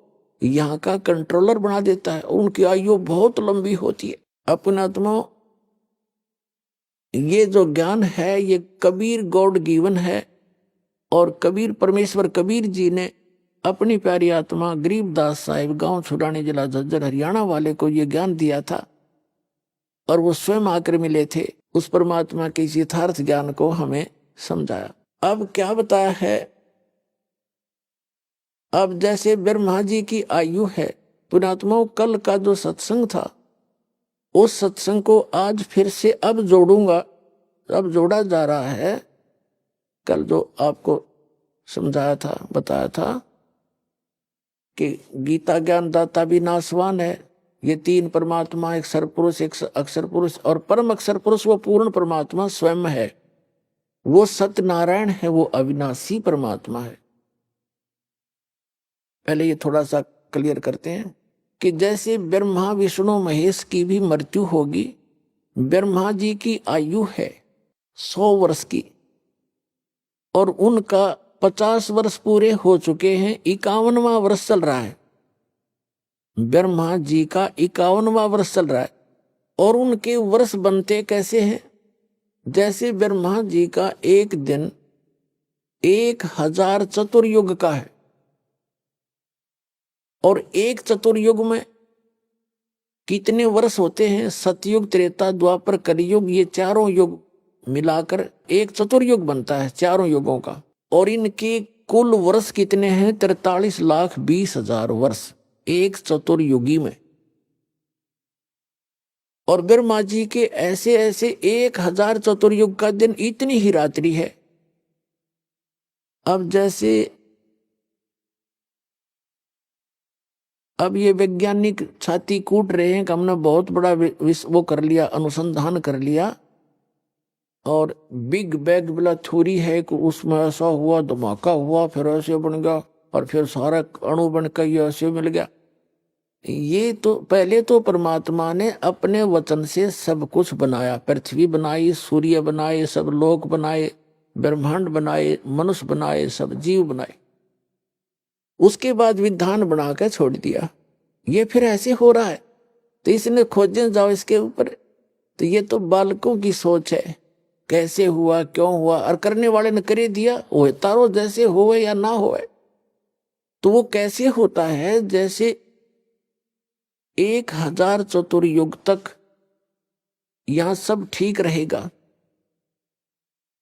यहाँ का कंट्रोलर बना देता है। उनकी आयु बहुत लंबी होती है। अब पुण्यात्माओं, ये जो ज्ञान है ये कबीर गॉड गिवन है, और कबीर परमेश्वर कबीर जी ने अपनी प्यारी आत्मा गरीबदास साहिब गांव छुड़ाने जिला झज्जर हरियाणा वाले को ये ज्ञान दिया था, और वो स्वयं आकर मिले थे, उस परमात्मा के इस यथार्थ ज्ञान को हमें समझाया। अब क्या बताया है, अब जैसे ब्रह्मा जी की आयु है, पुण्यात्माओं कल का जो सत्संग था उस सत्संग को आज फिर से अब जोड़ूंगा, अब जोड़ा जा रहा है। कल जो आपको समझाया था, बताया था कि गीता ज्ञान दाता भी नासवान है। ये 3 परमात्मा, एक सरपुरुष, एक अक्षर पुरुष और परम अक्षर पुरुष, वो पूर्ण परमात्मा स्वयं है। वो सत्यनारायण है, वो अविनाशी परमात्मा है। पहले ये थोड़ा सा क्लियर करते हैं कि जैसे ब्रह्मा विष्णु महेश की भी मृत्यु होगी, ब्रह्मा जी की आयु है 100 वर्ष की और उनका 50 वर्ष पूरे हो चुके हैं, 51वां वर्ष चल रहा है। ब्रह्मा जी का 51वां वर्ष चल रहा है और उनके वर्ष बनते कैसे हैं? जैसे ब्रह्मा जी का एक दिन 1000 चतुर्युग का है और एक चतुर्युग में कितने वर्ष होते हैं? सतयुग, त्रेता, द्वापर, कलियुग, ये चारों युग मिलाकर एक चतुर्युग बनता है, चारों युगों का। और इनके कुल वर्ष कितने हैं? 43,20,000 वर्ष एक चतुर्युगी में। और ब्रह्मा जी के ऐसे ऐसे 1000 चतुर्युग का दिन इतनी ही रात्रि है। अब जैसे अब ये वैज्ञानिक छाती कूट रहे हैं कि हमने बहुत बड़ा वो कर लिया, अनुसंधान कर लिया और बिग बैंग वाला थ्योरी है कि उसमें ऐसा हुआ, धमाका हुआ, फिर ऐसे बन गया और फिर सारा अणु बनकर ये ऐसे मिल गया। ये तो पहले तो परमात्मा ने अपने वचन से सब कुछ बनाया, पृथ्वी बनाई, सूर्य बनाए, सब लोक बनाए, ब्रह्मांड बनाए, मनुष्य बनाए, सब जीव बनाए। उसके बाद विधान बना के छोड़ दिया। ये फिर ऐसे हो रहा है तो इसने खोजने जाओ इसके ऊपर, तो ये तो बालकों की सोच है, कैसे हुआ, क्यों हुआ, और करने वाले ने कर दिया, वो तारो जैसे होवे या ना होवे। तो वो कैसे होता है? जैसे 1000 चतुर्युग तक यहां सब ठीक रहेगा,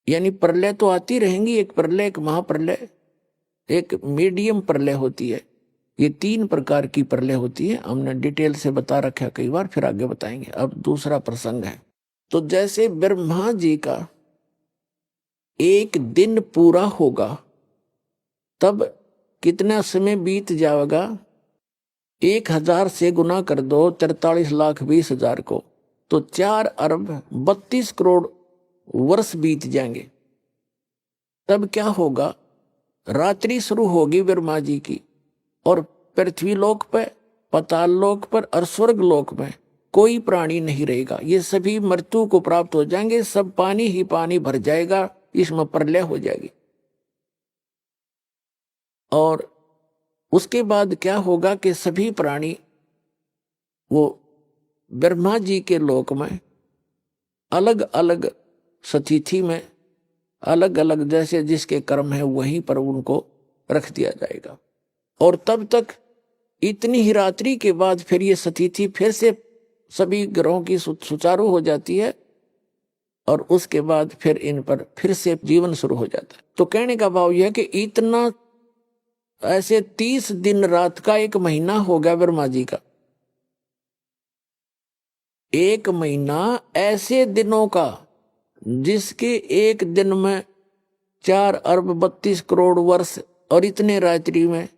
यानी प्रलय तो आती रहेंगी, एक प्रलय, एक महाप्रलय, एक मीडियम प्रलय होती है। ये 3 प्रकार की प्रलय होती है, हमने डिटेल से बता रखा है कई बार, फिर आगे बताएंगे। अब दूसरा प्रसंग है। तो जैसे ब्रह्मा जी का एक दिन पूरा होगा तब कितना समय बीत जाएगा? 1000 से गुना कर दो 43,20,000 को, तो 4,32,00,00,000 वर्ष बीत जाएंगे। तब क्या होगा? रात्रि शुरू होगी ब्रह्मा जी की और पृथ्वी लोक पर, पाताल लोक पर और स्वर्ग लोक में कोई प्राणी नहीं रहेगा। ये सभी मृत्यु को प्राप्त हो जाएंगे, सब पानी ही पानी भर जाएगा, इसमें प्रलय हो जाएगी। और उसके बाद क्या होगा कि सभी प्राणी वो ब्रह्मा जी के लोक में अलग अलग स्थिति में, अलग अलग जैसे जिसके कर्म है वहीं पर उनको रख दिया जाएगा। और तब तक इतनी ही रात्रि के बाद फिर ये स्थिति फिर से सभी ग्रहों की सुचारू हो जाती है और उसके बाद फिर इन पर फिर से जीवन शुरू हो जाता है। तो कहने का भाव यह है कि इतना ऐसे 30 दिन रात का एक महीना हो गया ब्रह्मा जी का। एक महीना ऐसे दिनों का जिसके एक दिन में 4,32,00,00,000 वर्ष और इतने रात्रि में,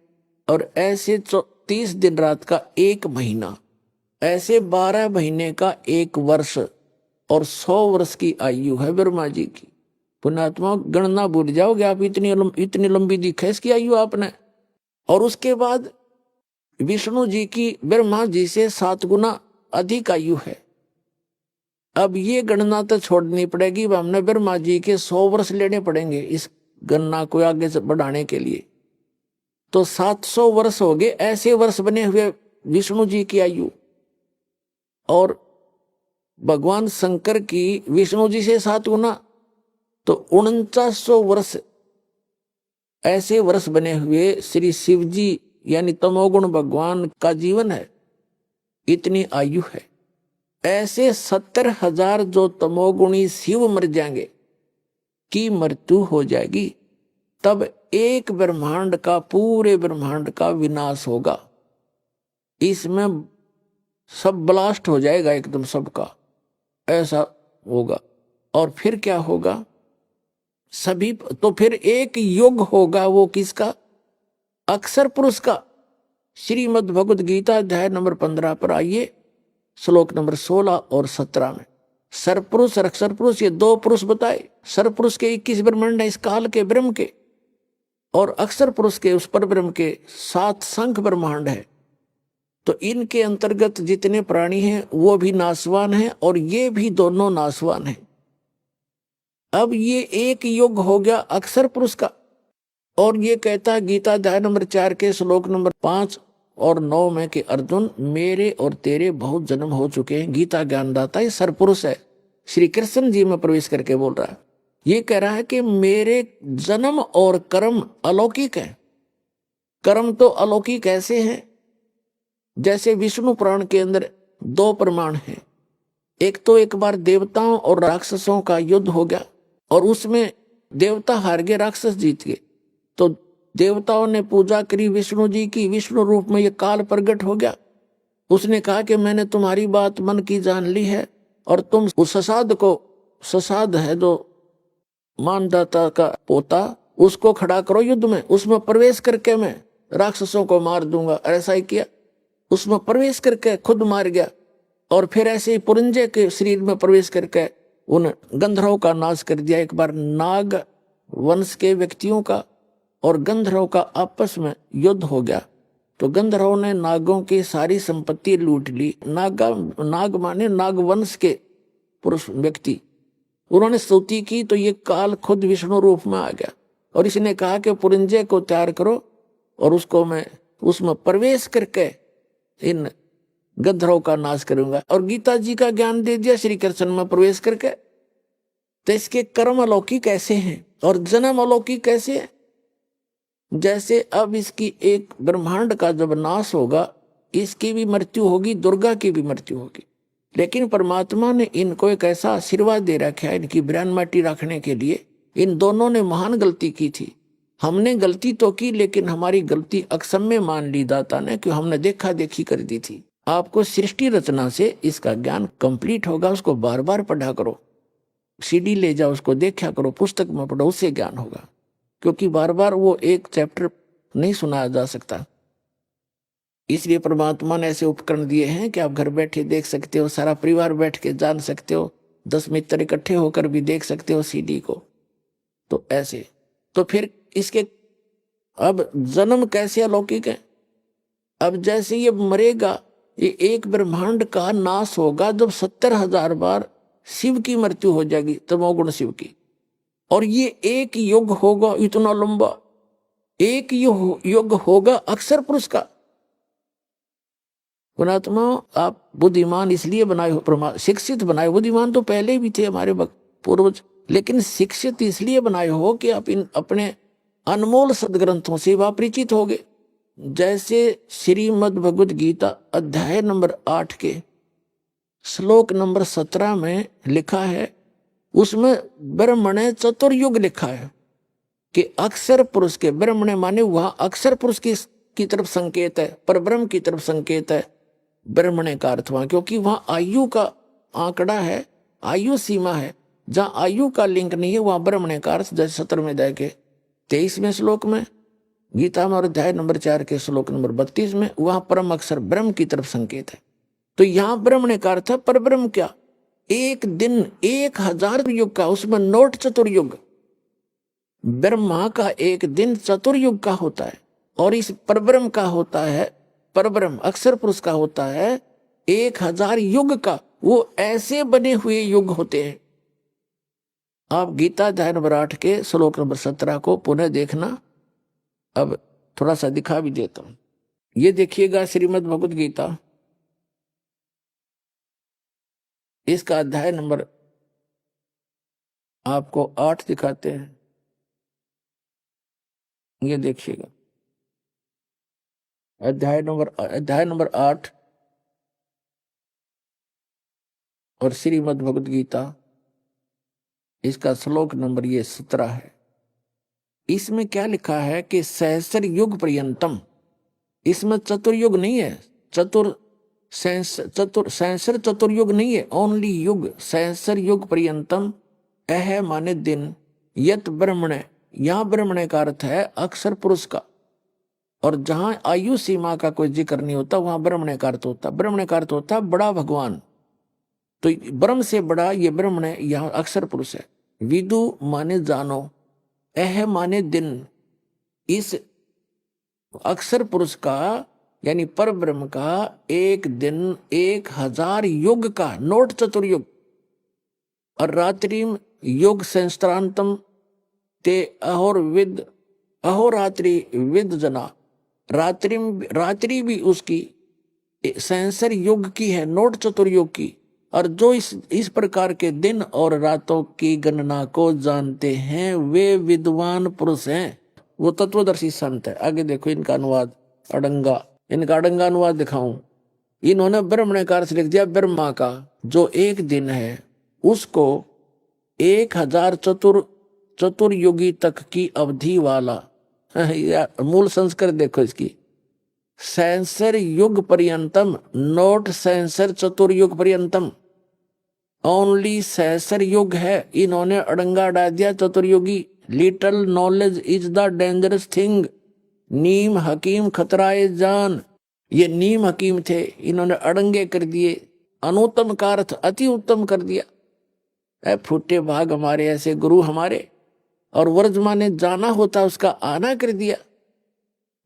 और ऐसे 30 दिन रात का एक महीना, ऐसे 12 महीने का एक वर्ष और 100 वर्ष की आयु है ब्रह्मा जी की। पुण्यात्मा गणना भूल जाओगे आप, इतनी लंबी दिखा इसकी आयु आपने। और उसके बाद विष्णु जी की ब्रह्मा जी से 7 गुना अधिक आयु है। अब ये गणना तो छोड़नी पड़ेगी, हमने ब्रह्मा जी के 100 वर्ष लेने पड़ेंगे इस गणना को आगे से बढ़ाने के लिए। तो 700 वर्ष हो गए ऐसे वर्ष बने हुए विष्णु जी की आयु। और भगवान शंकर की विष्णु जी से 7 गुना, तो 4900 वर्ष ऐसे वर्ष बने हुए श्री शिव जी यानी तमोगुण भगवान का जीवन है, इतनी आयु है। ऐसे 70,000 जो तमोगुणी शिव मर जाएंगे की मृत्यु हो जाएगी, तब एक ब्रह्मांड का, पूरे ब्रह्मांड का विनाश होगा। इसमें सब ब्लास्ट हो जाएगा एकदम सबका, ऐसा होगा। और फिर क्या होगा? सभी तो फिर एक युग होगा, वो किसका? अक्षर पुरुष का। श्रीमद् भगवद गीता अध्याय नंबर 15 पर आइए, श्लोक नंबर 16 और 17 में सरपुरुष और अक्षर पुरुष, ये दो पुरुष बताए। सरपुरुष के 21 ब्रह्मांड है इस काल के ब्रह्म के, और अक्षर पुरुष के उस पर ब्रह्म के 7 शंख ब्रह्मांड है। तो इनके अंतर्गत जितने प्राणी हैं वो भी नाशवान हैं और ये भी दोनों नाशवान हैं। अब ये एक युग हो गया अक्षर पुरुष का, और ये कहता है गीता अध्याय नंबर 4 के श्लोक नंबर 5 और 9 में कि अर्जुन, मेरे और तेरे बहुत जन्म हो चुके हैं। गीता ज्ञानदाता ये सरपुरुष है, श्री कृष्ण जी में प्रवेश करके बोल रहा है। ये कह रहा है कि मेरे जन्म और कर्म अलौकिक है। कर्म तो अलौकिक ऐसे हैं जैसे विष्णु पुराण के अंदर 2 प्रमाण हैं। एक तो एक बार देवताओं और राक्षसों का युद्ध हो गया और उसमें देवता हार गए, राक्षस जीत गए। तो देवताओं ने पूजा करी विष्णु जी की, विष्णु रूप में ये काल प्रकट हो गया। उसने कहा कि मैंने तुम्हारी बात मन की जान ली है और तुम उस ससाद को, ससाद है जो मानदाता का पोता, उसको खड़ा करो युद्ध में, उसमें प्रवेश करके मैं राक्षसों को मार दूंगा। ऐसा ही किया, उसमें प्रवेश करके खुद मार गया। और फिर ऐसे ही पुरंजय के शरीर में प्रवेश करके उन गंधर्वों का नाश कर दिया। एक बार नाग वंश के व्यक्तियों का और गंधर्वों का आपस में युद्ध हो गया, तो गंधर्वों ने नागों की सारी संपत्ति लूट ली। नाग माने नाग वंश के पुरुष व्यक्ति, उन्होंने स्तुति की तो ये काल खुद विष्णु रूप में आ गया और इसने कहा कि पुरंजय को तैयार करो और उसको मैं उसमें प्रवेश करके इन गंधर्वों का नाश करूंगा। और गीता जी का ज्ञान दे दिया श्री कृष्ण में प्रवेश करके। तो इसके कर्म अलौकिक कैसे हैं और जन्म अलौकिक कैसे है। जैसे अब इसकी एक ब्रह्मांड का जब नाश होगा, इसकी भी मृत्यु होगी, दुर्गा की भी मृत्यु होगी, लेकिन परमात्मा ने इनको एक ऐसा आशीर्वाद दे रखा है इनकी ब्रह्माटी रखने के लिए। इन दोनों ने महान गलती की थी। हमने गलती तो की, लेकिन हमारी गलती अक्षम्य मान ली दाता ने, कि हमने देखा देखी कर दी थी। आपको सृष्टि रचना से इसका ज्ञान कंप्लीट होगा। उसको बार बार पढ़ा करो, सीडी ले जाओ, उसको देखा करो, पुस्तक में पढ़ो, उससे ज्ञान होगा। क्योंकि बार बार वो एक चैप्टर नहीं सुनाया जा सकता। इसलिए परमात्मा ने ऐसे उपकरण दिए हैं कि आप घर बैठे देख सकते हो, सारा परिवार बैठ के जान सकते हो, 10 मित्र इकट्ठे होकर भी देख सकते हो सीडी को। तो ऐसे तो फिर इसके अब जन्म कैसे अलौकिक है। अब जैसे ये मरेगा, ये एक ब्रह्मांड का नाश होगा जब 70,000 बार शिव की मृत्यु हो जाएगी, तमोगुण शिव की। और ये एक युग होगा इतना लंबा, एक युग होगा अक्षर पुरुष का। पुणात्मा, आप बुद्धिमान इसलिए बनाए हो, शिक्षित बनाए। बुद्धिमान तो पहले भी थे हमारे पूर्वज, लेकिन शिक्षित इसलिए बनाए हो कि आप इन अपने अनमोल सदग्रंथों से परिचित हो गए। जैसे श्रीमद् भगवद गीता अध्याय नंबर 8 के श्लोक नंबर 17 में लिखा है, उसमें ब्रह्मणे चतुर्युग लिखा है कि अक्षर पुरुष के, ब्रह्मणे माने वहां अक्षर पुरुष की तरफ संकेत है, पर ब्रह्म की तरफ संकेत है ब्रह्मणे का अर्थ वहां, क्योंकि वहां आयु का आंकड़ा है, आयु सीमा है। जहां आयु का लिंक नहीं है वहां ब्रह्मणे का अर्थ, जैसे 17वें अध्याय के 23वें श्लोक में, गीता में अध्याय नंबर 4 के श्लोक नंबर 32 में, वहां परम अक्षर ब्रह्म की तरफ संकेत है। तो यहां ब्रह्मणे का अर्थ है पर ब्रह्म। क्या एक दिन 1000 युग का, उसमें नोट चतुर्युग। ब्रह्मा का एक दिन चतुर्युग का होता है और इस परब्रह्म का होता है, परब्रह्म अक्षर पुरुष का होता है 1000 युग का। वो ऐसे बने हुए युग होते हैं। आप गीता अध्याय नंबर 8 के श्लोक नंबर 17 को पुनः देखना। अब थोड़ा सा दिखा भी देता हूं, ये देखिएगा श्रीमद् भगवद गीता, इसका अध्याय नंबर आपको 8 दिखाते हैं। ये देखिएगा अध्याय नंबर 8 और श्रीमद् भगवद गीता, इसका श्लोक नंबर ये 17 है। इसमें क्या लिखा है कि सहस्र युग पर्यंतम, इसमें चतुर्युग नहीं है, सहस्र चतुर्युग नहीं है, ओनली युग, सहस्र युग पर्यंतम। अह माने दिन, यत ब्रह्मणे, यहां ब्रह्मणे का अर्थ है अक्षर पुरुष का, और जहां आयु सीमा का कोई जिक्र नहीं होता वहां ब्रह्मणे का अर्थ होता, ब्रह्मणे का अर्थ होता बड़ा भगवान। तो ब्रह्म से बड़ा ये ब्रह्म है, यहाँ अक्षर पुरुष है। विदु माने जानो, अह माने दिन। इस अक्षर पुरुष का यानी पर ब्रह्म का एक दिन 1000 युग का, नोट चतुर्युग। और रात्रि युग सहस्त्रांतम ते अहोरात्रि विद जना। रात्रि भी उसकी सहस्र युग की है, नोट चतुर्युग की। और जो इस प्रकार के दिन और रातों की गणना को जानते हैं वे विद्वान पुरुष हैं, वो तत्वदर्शी संत है। आगे देखो इनका अनुवाद अड़ंगा, इनका अड़ंगा अनुवाद दिखाऊं। इन्होंने ब्रह्मण्यकार से लिख दिया, ब्रह्मा का जो एक दिन है उसको 1000 चतुर्युगी तक की अवधि वाला मूल संस्कृत देखो इसकी, सहस्र युग पर्यंतम, नोट सहस्र चतुर्युग पर्यंतम, ओनली सहस्र युग है। इन्होंने अड़ंगा डाल दिया चतुर्युगी। Little knowledge is the dangerous thing, नीम हकीम खतराए जान। ये नीम हकीम थे, इन्होंने अड़ंगे कर दिए, अनुत्तम का अर्थ अति उत्तम कर दिया। ऐ फूटे भाग हमारे ऐसे गुरु हमारे, और वर्जमा ने जाना होता उसका आना कर दिया।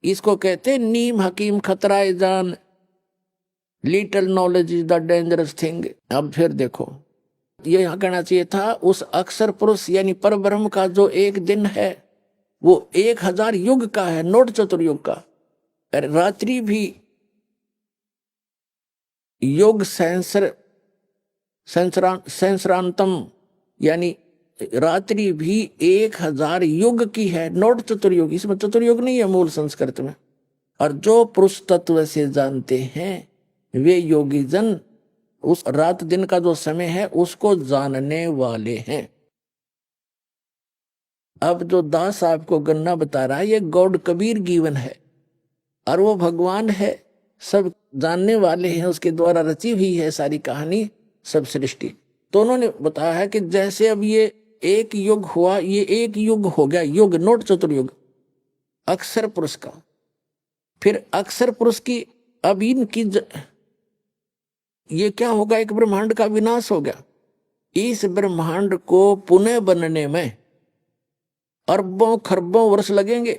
इसको कहते नीम हकीम खतराए जान, little knowledge is the dangerous thing. अब फिर देखो ये यहाँ कहना चाहिए था, उस अक्षर पुरुष यानी पर ब्रह्म का जो एक दिन है वो 1000 युग का है, नोट चतुर्युग का। रात्रि भी युग सहस्रांतम, यानी रात्रि भी 1000 युग की है, नोट चतुर्युग। इसमें चतुर्युग नहीं है मूल संस्कृत में। और जो पुरुष तत्व से जानते हैं वे योगी जन उस रात दिन का जो समय है उसको जानने वाले हैं। अब जो दास आपको गन्ना बता रहा है ये गॉड कबीर गिवन है, और वो भगवान है, सब जानने वाले हैं, उसके द्वारा रची हुई है सारी कहानी, सब सृष्टि। तो उन्होंने बताया है कि जैसे अब ये एक युग हुआ, ये एक युग हो गया, युग नोट चतुर्युग अक्षर पुरुष का। फिर अक्षर पुरुष की अब इनकी ये क्या होगा, एक ब्रह्मांड का विनाश हो गया। इस ब्रह्मांड को पुनः बनने में अरबों खरबों वर्ष लगेंगे।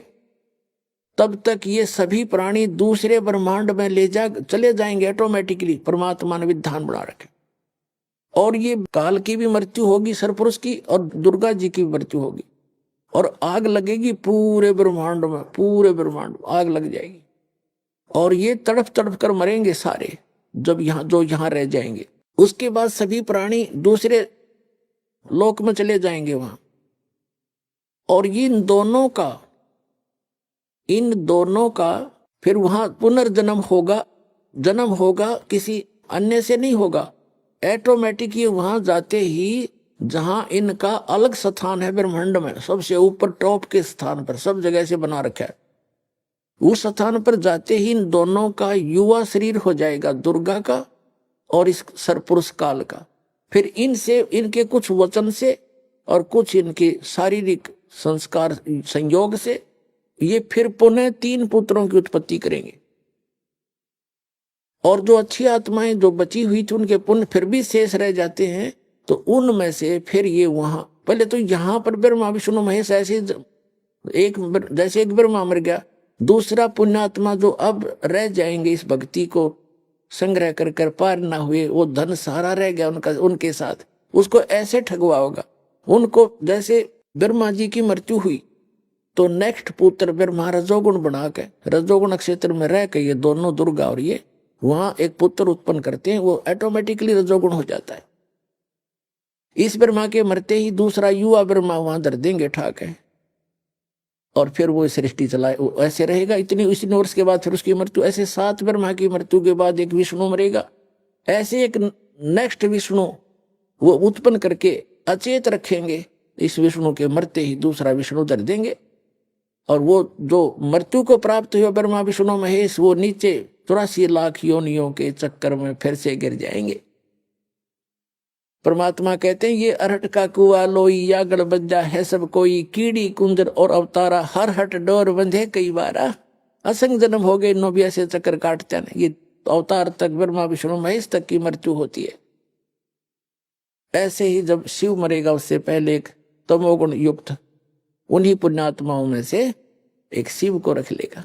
तब तक ये सभी प्राणी दूसरे ब्रह्मांड में चले जाएंगे ऑटोमेटिकली, परमात्मा ने विधान बना रखे। और ये काल की भी मृत्यु होगी सरपुरुष की, और दुर्गा जी की भी मृत्यु होगी, और आग लगेगी पूरे ब्रह्मांड में, पूरे ब्रह्मांड में आग लग जाएगी। और ये तड़प तड़प कर मरेंगे सारे, जब जो यहाँ रह जाएंगे। उसके बाद सभी प्राणी दूसरे लोक में चले जाएंगे वहां। और इन दोनों का फिर वहां पुनर्जन्म होगा। जन्म होगा किसी अन्य से नहीं होगा, ऑटोमेटिक ये वहां जाते ही जहां इनका अलग स्थान है ब्रह्मांड में, सबसे ऊपर टॉप के स्थान पर, सब जगह से बना रखा है, उस स्थान पर जाते ही इन दोनों का युवा शरीर हो जाएगा, दुर्गा का और इस सरपुरुष काल का। फिर इनसे, इनके कुछ वचन से और कुछ इनके शारीरिक संस्कार संयोग से ये फिर पुनः 3 पुत्रों की उत्पत्ति करेंगे। और जो अच्छी आत्माएं जो बची हुई थी उनके पुण्य फिर भी शेष रह जाते हैं, तो उनमें से फिर ये वहां, पहले तो यहां पर ब्रह्मा विष्णु महेश ऐसे जैसे एक ब्रह्मा मर गया, दूसरा पुण्यात्मा जो अब रह जाएंगे इस भक्ति को संग्रह कर पार ना हुए, वो धन सारा रह गया उनके साथ, उसको ऐसे ठगवा होगा उनको। जैसे ब्रह्मा जी की मृत्यु हुई तो नेक्स्ट पुत्र ब्रह्मा रजोगुण बना के रजोगुण क्षेत्र में रह के ये दोनों दुर्गा और ये वहां एक पुत्र उत्पन्न करते हैं, वो ऑटोमेटिकली रजोगुण हो जाता है। इस ब्रह्मा के मरते ही दूसरा युवा ब्रह्मा वहां धर देंगे ठाक है, और फिर वो सृष्टि चलाए, वो ऐसे रहेगा इतनी वर्ष के बाद फिर उसकी मृत्यु। ऐसे 7 ब्रह्मा की मृत्यु के बाद एक विष्णु मरेगा, ऐसे एक नेक्स्ट विष्णु वो उत्पन्न करके अचेत रखेंगे, इस विष्णु के मरते ही दूसरा विष्णु धर देंगे, और वो जो मृत्यु को प्राप्त हुआ ब्रह्मा विष्णु महेश वो नीचे 84 लाख योनियों के चक्कर में फिर से गिर जाएंगे। परमात्मा कहते हैं ये अरहट का कुआ लोई या गड़बज्जा है सब कोई, कीड़ी कुंजर और अवतारा हर हट डोर बंधे कई बारा। असंग जन्म हो गए, नो भी ऐसे चक्कर काटते हैं। ये अवतार तक ब्रह्मा विष्णु महेश तक की मृत्यु होती है। ऐसे ही जब शिव मरेगा उससे पहले एक तमोगुण युक्त उन्हीं पुण्यात्माओं में से एक शिव को रख लेगा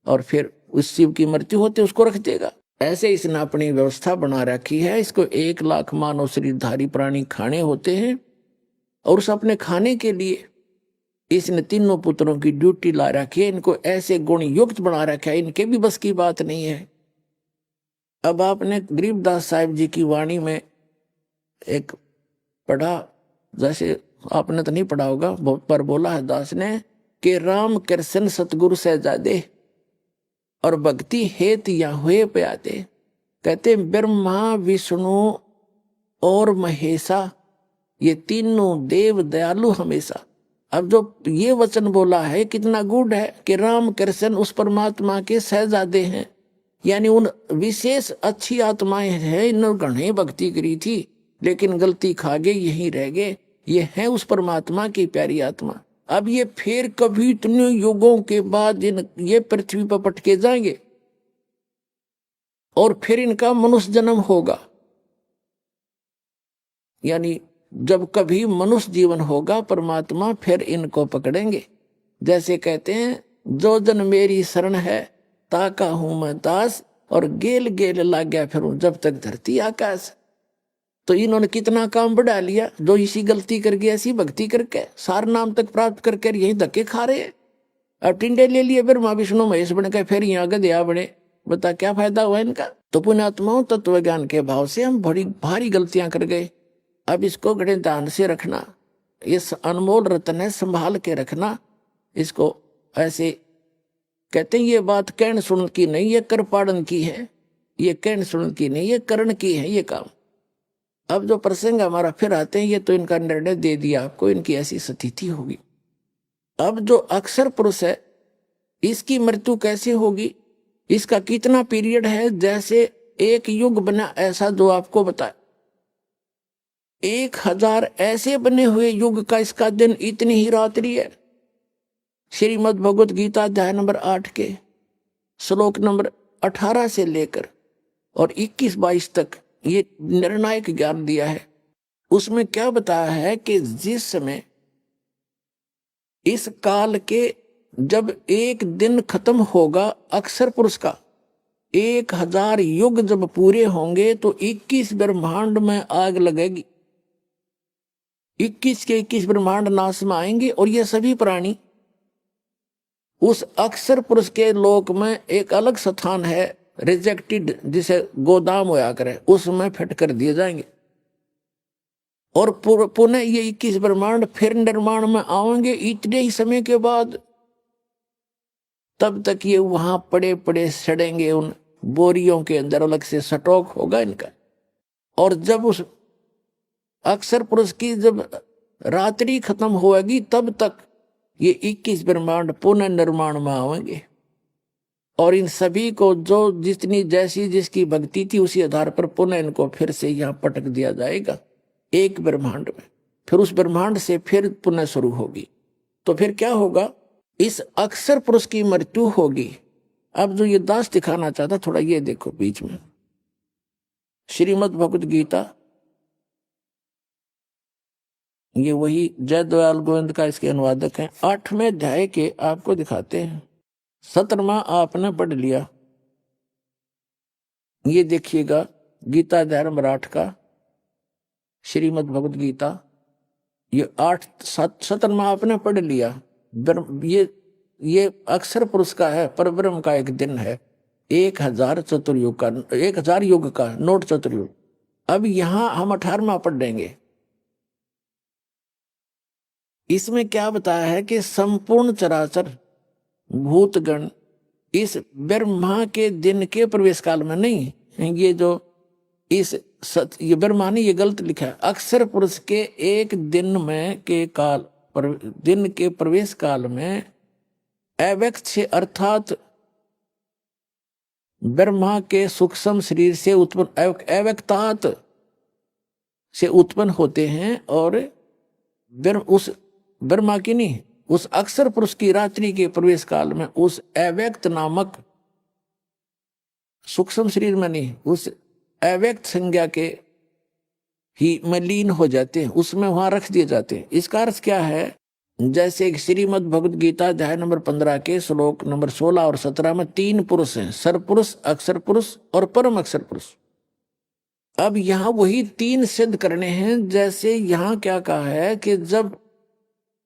और फिर उस शिव की मृत्यु होते उसको रख देगा। ऐसे इसने अपनी व्यवस्था बना रखी है। इसको 1,00,000 मानव शरीरधारी प्राणी खाने होते हैं और उस अपने खाने के लिए इसने तीनों पुत्रों की ड्यूटी ला रखी है। इनको ऐसे गुण युक्त बना रखा है, इनके भी बस की बात नहीं है। अब आपने गरीबदास साहिब जी की वाणी में एक पढ़ा, जैसे आपने तो नहीं पढ़ा होगा, बहुत बार बोला है दास ने कि राम कृष्ण सतगुरु सहजादे और भक्ति हेत या हुए प्यादे। कहते ब्रह्मा विष्णु और महेशा ये तीनों देव दयालु हमेशा। अब जो ये वचन बोला है कितना गूढ़ है कि राम कृष्ण उस परमात्मा के सहजादे हैं, यानी उन विशेष अच्छी आत्माएं हैं। इन्होंने घणे भक्ति करी थी लेकिन गलती खा गए, यहीं रह गए। ये है उस परमात्मा की प्यारी आत्मा। अब ये फिर कभी इतने युगों के बाद ये पृथ्वी पर पटके जाएंगे और फिर इनका मनुष्य जन्म होगा। यानी जब कभी मनुष्य जीवन होगा परमात्मा फिर इनको पकड़ेंगे। जैसे कहते हैं जो जन मेरी शरण है ताका हूं मैं दास और गेल गेल लाग गया फिरूं जब तक धरती आकाश। तो इन्होंने कितना काम बढ़ा लिया, जो इसी गलती करके ऐसी भक्ति करके सार नाम तक प्राप्त करके यही धक्के खा रहे हैं। अब टिंडे ले लिए ब्रह्मा विष्णु महेश बन गए, फिर यहाँ गधया बने, बता क्या फायदा हुआ इनका। तो पुण्यात्माओं तत्व ज्ञान के भाव से हम बड़ी भारी गलतियां कर गए। अब इसको बड़े ध्यान से रखना, इस अनमोल रत्न है संभाल के रखना। इसको ऐसे कहते हैं ये बात कहन सुन की नहीं, ये कर पाड़न की है। ये कहन सुन की नहीं, ये करण की है ये काम। अब जो प्रसंग हमारा फिर आते हैं, ये तो इनका निर्णय दे दिया आपको, इनकी ऐसी स्थिति होगी। अब जो अक्षर पुरुष है इसकी मृत्यु कैसे होगी, इसका कितना पीरियड है, जैसे एक युग बना ऐसा जो आपको बताए 1000 ऐसे बने हुए युग का इसका दिन इतनी ही रात्रि है। श्रीमद् भगवत गीता अध्याय नंबर 8 के श्लोक नंबर 18 से लेकर और 21-22 तक ये निर्णायक ज्ञान दिया है। उसमें क्या बताया है कि जिस समय इस काल के जब एक दिन खत्म होगा अक्षर पुरुष का, 1000 युग जब पूरे होंगे तो 21 ब्रह्मांड में आग लगेगी। 21 के 21 ब्रह्मांड नाश में आएंगे और ये सभी प्राणी उस अक्षर पुरुष के लोक में एक अलग स्थान है रिजेक्टेड, जिसे गोदाम होया करे, उसमें फिट कर दिए जाएंगे और पुनः ये 21 ब्रह्मांड फिर निर्माण में आएंगे इतने ही समय के बाद। तब तक ये वहां पड़े पड़े सड़ेंगे, उन बोरियों के अंदर अलग से स्टॉक होगा इनका। और जब उस अक्षर पुरुष की जब रात्रि खत्म होगी तब तक ये 21 ब्रह्मांड पुनः निर्माण में आएंगे और इन सभी को जो जितनी जैसी जिसकी भक्ति थी उसी आधार पर पुनः इनको फिर से यहाँ पटक दिया जाएगा एक ब्रह्मांड में। फिर उस ब्रह्मांड से फिर पुनः शुरू होगी। तो फिर क्या होगा, इस अक्षर पुरुष की मृत्यु होगी। अब जो ये दास दिखाना चाहता थोड़ा ये देखो बीच में, श्रीमद् भगवत गीता, ये वही जय दयाल गोविंद का इसके अनुवादक हैं। 8वें अध्याय के आपको दिखाते हैं। 17वां आपने पढ़ लिया, ये देखिएगा गीता अध्याय नंबर 8 का श्रीमद् भगवत गीता, ये 17वां आपने पढ़ लिया। ये अक्षर पुरुष का है, परब्रह्म का एक दिन है, 1000 चतुर्युग का, 1000 युग का, नोट चतुर्युग। अब यहां हम 18वां पढ़ देंगे। इसमें क्या बताया है कि संपूर्ण चराचर भूतगण इस ब्रह्मा के दिन के प्रवेश काल में नहीं, ये जो ये ब्रह्मा ने ये गलत लिखा है, अक्षर पुरुष के एक दिन में के काल दिन के प्रवेश काल में अव्यक्त से अर्थात ब्रह्मा के सूक्ष्म शरीर से उत्पन्न अव्यक्तात से उत्पन्न होते हैं और उस ब्रह्मा की नहीं, उस अक्षर पुरुष की रात्रि के प्रवेश काल में उस अव्यक्त नामक सूक्ष्म शरीर में नहीं, उस अव्यक्त संज्ञा के ही में लीन हो जाते हैं, उसमें वहां रख दिए जाते हैं। इसका अर्थ क्या है? जैसे श्रीमद् भगवद गीता अध्याय नंबर 15 के श्लोक नंबर 16 और 17 में 3 पुरुष हैं, सरपुरुष, अक्षर पुरुष और परम अक्षर पुरुष। अब यहां वही 3 सिद्ध करने हैं। जैसे यहां क्या कहा है कि जब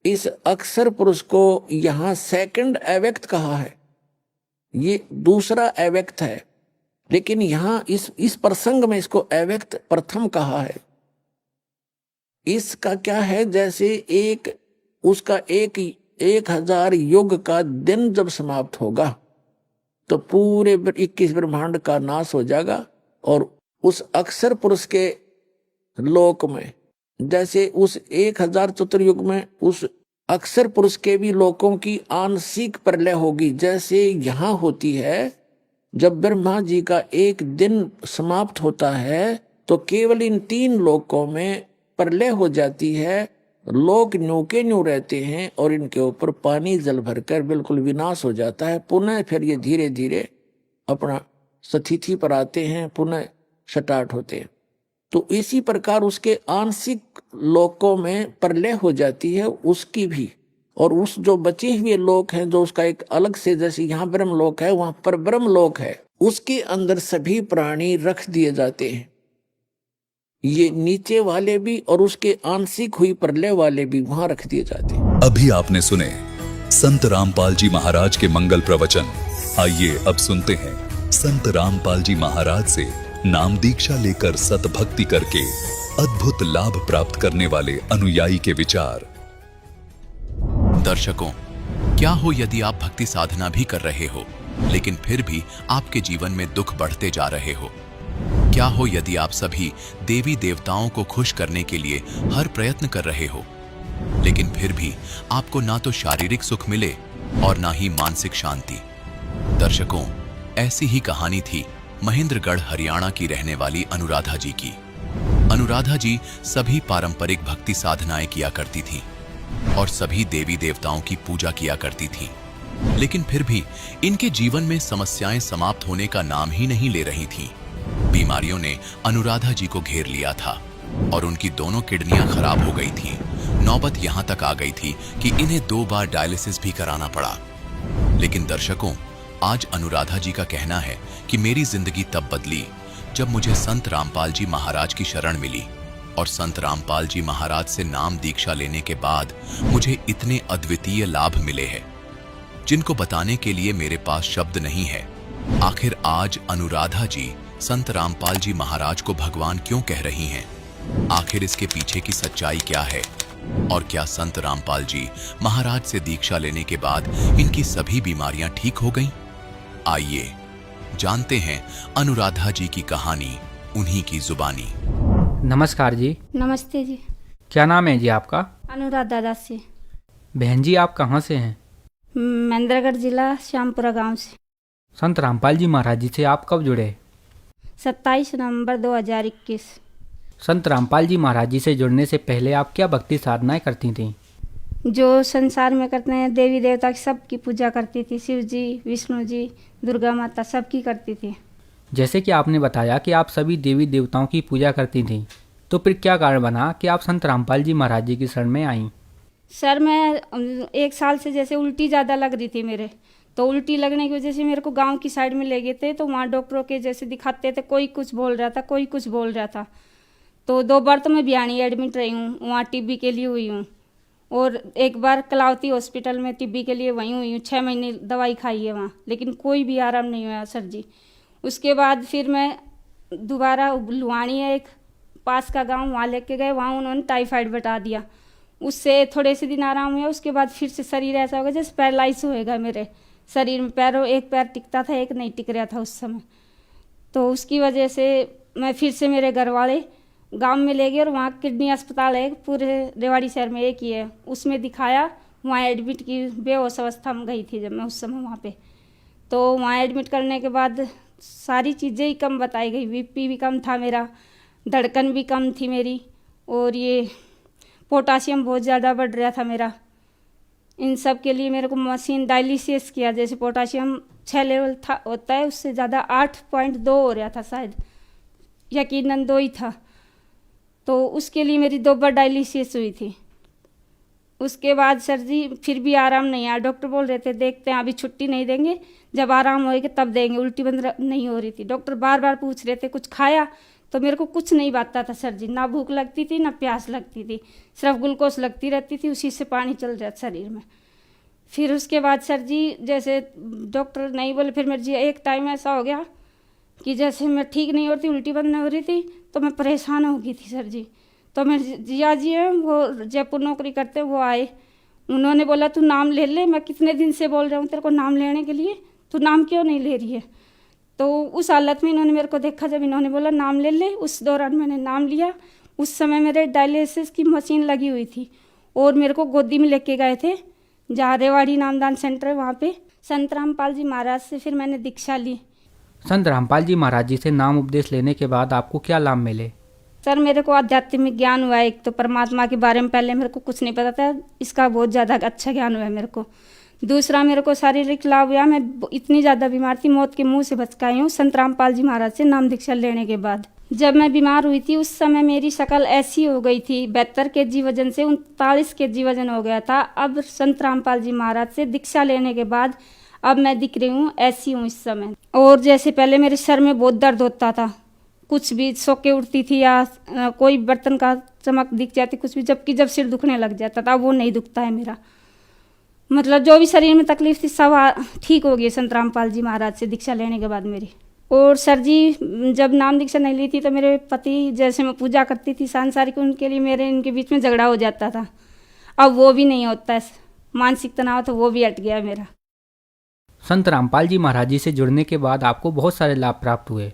इस अक्षर पुरुष को यहां सेकंड अव्यक्त कहा है, ये दूसरा अव्यक्त है, लेकिन यहां इस प्रसंग में इसको अव्यक्त प्रथम कहा है। इसका क्या है? जैसे उसका 1000 युग का दिन जब समाप्त होगा तो पूरे 21 ब्रह्मांड का नाश हो जाएगा, और उस अक्षर पुरुष के लोक में, जैसे उस 1000 चतुर्युग में उस अक्षर पुरुष के भी लोकों की आंशिक प्रलय होगी। जैसे यहां होती है, जब ब्रह्मा जी का एक दिन समाप्त होता है तो केवल इन 3 लोकों में प्रलय हो जाती है, लोग न्यू के न्यू रहते हैं और इनके ऊपर पानी जल भरकर बिल्कुल विनाश हो जाता है। पुनः फिर ये धीरे धीरे अपना स्थिति पर आते हैं, पुनः स्टार्ट होते हैं। तो इसी प्रकार उसके आंशिक लोकों में प्रलय हो जाती है उसकी भी, और उस जो बचे हुए लोक हैं, जो उसका एक अलग से, जैसे यहाँ ब्रह्म लोक है वहां पर ब्रह्म लोक है, उसके अंदर सभी प्राणी रख दिए जाते हैं। ये नीचे वाले भी और उसके आंशिक हुई प्रलय वाले भी वहां रख दिए जाते हैं। अभी आपने सुने संत रामपाल जी महाराज के मंगल प्रवचन। आइए अब सुनते हैं संत रामपाल जी महाराज से नाम दीक्षा लेकर सतभक्ति करके अद्भुत लाभ प्राप्त करने वाले अनुयायी के विचार। दर्शकों, क्या हो यदि आप भक्ति साधना भी कर रहे हो लेकिन फिर भी आपके जीवन में दुख बढ़ते जा रहे हो? क्या हो यदि आप सभी देवी देवताओं को खुश करने के लिए हर प्रयत्न कर रहे हो लेकिन फिर भी आपको ना तो शारीरिक सुख मिले और ना ही मानसिक शांति? दर्शकों, ऐसी ही कहानी थी महेंद्रगढ़ हरियाणा की रहने वाली अनुराधा जी की। अनुराधा जी सभी पारंपरिक भक्ति साधनाएं किया करती थीं और सभी देवी देवताओं की पूजा किया करती थीं, लेकिन फिर भी इनके जीवन में समस्याएं समाप्त होने का नाम ही नहीं ले रही थीं। बीमारियों ने अनुराधा जी को घेर लिया था और उनकी दोनों किडनियां खराब हो गई थीं। नौबत यहां तक आ गई थी कि इन्हें 2 बार डायलिसिस भी कराना पड़ा। लेकिन दर्शकों, आज अनुराधा जी का कहना है कि मेरी जिंदगी तब बदली जब मुझे संत रामपाल जी महाराज की शरण मिली, और संत रामपाल जी महाराज से नाम दीक्षा लेने के बाद मुझे इतने अद्वितीय लाभ मिले हैं जिनको बताने के लिए मेरे पास शब्द नहीं है। आखिर आज अनुराधा जी संत रामपाल जी महाराज को भगवान क्यों कह रही हैं? आखिर इसके पीछे की सच्चाई क्या है? और क्या संत रामपाल जी महाराज से दीक्षा लेने के बाद इनकी सभी बीमारियां ठीक हो गईं? आइए जानते हैं अनुराधा जी की कहानी उन्हीं की जुबानी। नमस्कार जी। नमस्ते जी। क्या नाम है जी आपका? अनुराधा दास से। बहन जी, आप कहाँ से हैं? महेंद्रगढ़ जिला श्यामपुरा गांव से। संत रामपाल जी महाराज जी से आप कब जुड़े? 27 नवंबर 2021। संत रामपाल जी महाराज जी से जुड़ने से पहले आप क्या भक्ति साधनाएं करती थीं? जो संसार में करते हैं देवी देवता की सबकी पूजा करती थी, शिव जी, विष्णु जी, दुर्गा माता सबकी करती थी। जैसे कि आपने बताया कि आप सभी देवी देवताओं की पूजा करती थीं, तो फिर क्या कारण बना कि आप संत रामपाल जी महाराज जी की शरण में आईं? सर, मैं 1 साल से जैसे उल्टी ज़्यादा लग रही थी मेरे, तो उल्टी लगने की वजह से मेरे को गांव की साइड में ले गए थे। तो वहाँ डॉक्टरों के जैसे दिखाते थे, कोई कुछ बोल रहा था, कोई कुछ बोल रहा था। तो 2 बार तो मैं भियानी एडमिट रही हूँ, वहाँ टीबी के लिए हुई हूँ, और 1 बार कलावती हॉस्पिटल में टीबी के लिए वहीं हुई हूँ। 6 महीने दवाई खाई है वहाँ, लेकिन कोई भी आराम नहीं हुआ सर जी। उसके बाद फिर मैं दोबारा लुहानी है एक पास का गाँव, वहाँ लेके गए, वहाँ उन्होंने टाइफाइड बता दिया। उससे थोड़े से दिन आराम हुआ। उसके बाद फिर से शरीर ऐसा होगा जैसे पैरालाइज होएगा मेरे शरीर में। एक पैर टिकता था, एक नहीं टिक रहा था उस समय। तो उसकी वजह से मैं फिर से मेरे घर वाले गांव में ले गए, और वहाँ किडनी अस्पताल है पूरे रेवाड़ी शहर में एक ही है, उसमें दिखाया। वहाँ एडमिट की बेहोश अवस्था में गई थी जब मैं उस समय वहाँ पे। तो वहाँ एडमिट करने के बाद सारी चीज़ें ही कम बताई गई। बीपी भी कम था मेरा, धड़कन भी कम थी मेरी, और ये पोटासियम बहुत ज़्यादा बढ़ रहा था मेरा। इन सब के लिए मेरे को मशीन डायलिसिस किया। जैसे पोटासियम 6 लेवल था होता है, उससे ज़्यादा 8.2 हो रहा था शायद, यकीनन 2 ही था। तो उसके लिए मेरी 2 बार डायलिसिस हुई थी। उसके बाद सर जी फिर भी आराम नहीं आया। डॉक्टर बोल रहे थे देखते हैं, अभी छुट्टी नहीं देंगे, जब आराम होएगा तब देंगे। उल्टी बंद नहीं हो रही थी। डॉक्टर बार बार पूछ रहे थे कुछ खाया, तो मेरे को कुछ नहीं बातता था सर जी, ना भूख लगती थी ना प्यास लगती थी, सिर्फ ग्लूकोज लगती रहती थी, उसी से पानी चल रहा शरीर में। फिर उसके बाद सर जी जैसे डॉक्टर नहीं बोले, फिर मेरे जी एक टाइम ऐसा हो गया कि जैसे मैं ठीक नहीं होती, उल्टी बंद नहीं हो रही थी, तो मैं परेशान हो गई थी सर जी। तो मेरे जिया जी हैं, वो जयपुर नौकरी करते हैं, वो आए, उन्होंने बोला तू नाम ले ले, मैं कितने दिन से बोल रहा हूँ तेरे को नाम लेने के लिए, तू नाम क्यों नहीं ले रही है। तो उस हालत में इन्होंने मेरे को देखा, जब इन्होंने बोला नाम ले ले, उस दौरान मैंने नाम लिया। उस समय मेरे डायलिसिस की मशीन लगी हुई थी और मेरे को गोदी में लेके गए थे, जहाँ रेवाड़ी नामदान सेंटर है वहाँ पे, संत रामपाल जी महाराज से फिर मैंने दीक्षा ली। संत रामपाल जी महाराज जी से नाम उपदेश लेने के बाद आपको क्या लाभ मिले? सर मेरे को आध्यात्मिक ज्ञान हुआ। एक तो परमात्मा के बारे में पहले मेरे को कुछ नहीं पता था, इसका बहुत ज़्यादा अच्छा ज्ञान हुआ मेरे को। दूसरा मेरे को शारीरिक लाभ हुआ। मैं इतनी ज़्यादा बीमार थी, मौत के मुंह से बच गई हूँ संत रामपाल जी महाराज से नाम दीक्षा लेने के बाद। जब मैं बीमार हुई थी उस समय मेरी शक्ल ऐसी हो गई थी, 72 kg वजन से 39 kg वजन हो गया था। अब संत रामपाल जी महाराज से दीक्षा लेने के बाद अब मैं दिख रही हूँ, ऐसी हूँ इस समय। और जैसे पहले मेरे सर में बहुत दर्द होता था, कुछ भी सो के उठती थी या कोई बर्तन का चमक दिख जाती, कुछ भी, जबकि जब सिर दुखने लग जाता था वो नहीं दुखता है मेरा। मतलब जो भी शरीर में तकलीफ थी सब ठीक हो गई संत रामपाल जी महाराज से दीक्षा लेने के बाद मेरी। और सर जी जब नाम दीक्षा नहीं ली थी तो मेरे पति, जैसे मैं पूजा करती थी सांसारिक, उनके लिए मेरे इनके बीच में झगड़ा हो जाता था। अब वो भी नहीं होता है, मानसिक तनाव तो वो भी हट गया मेरा। संत रामपाल जी महाराज जी से जुड़ने के बाद आपको बहुत सारे लाभ प्राप्त हुए,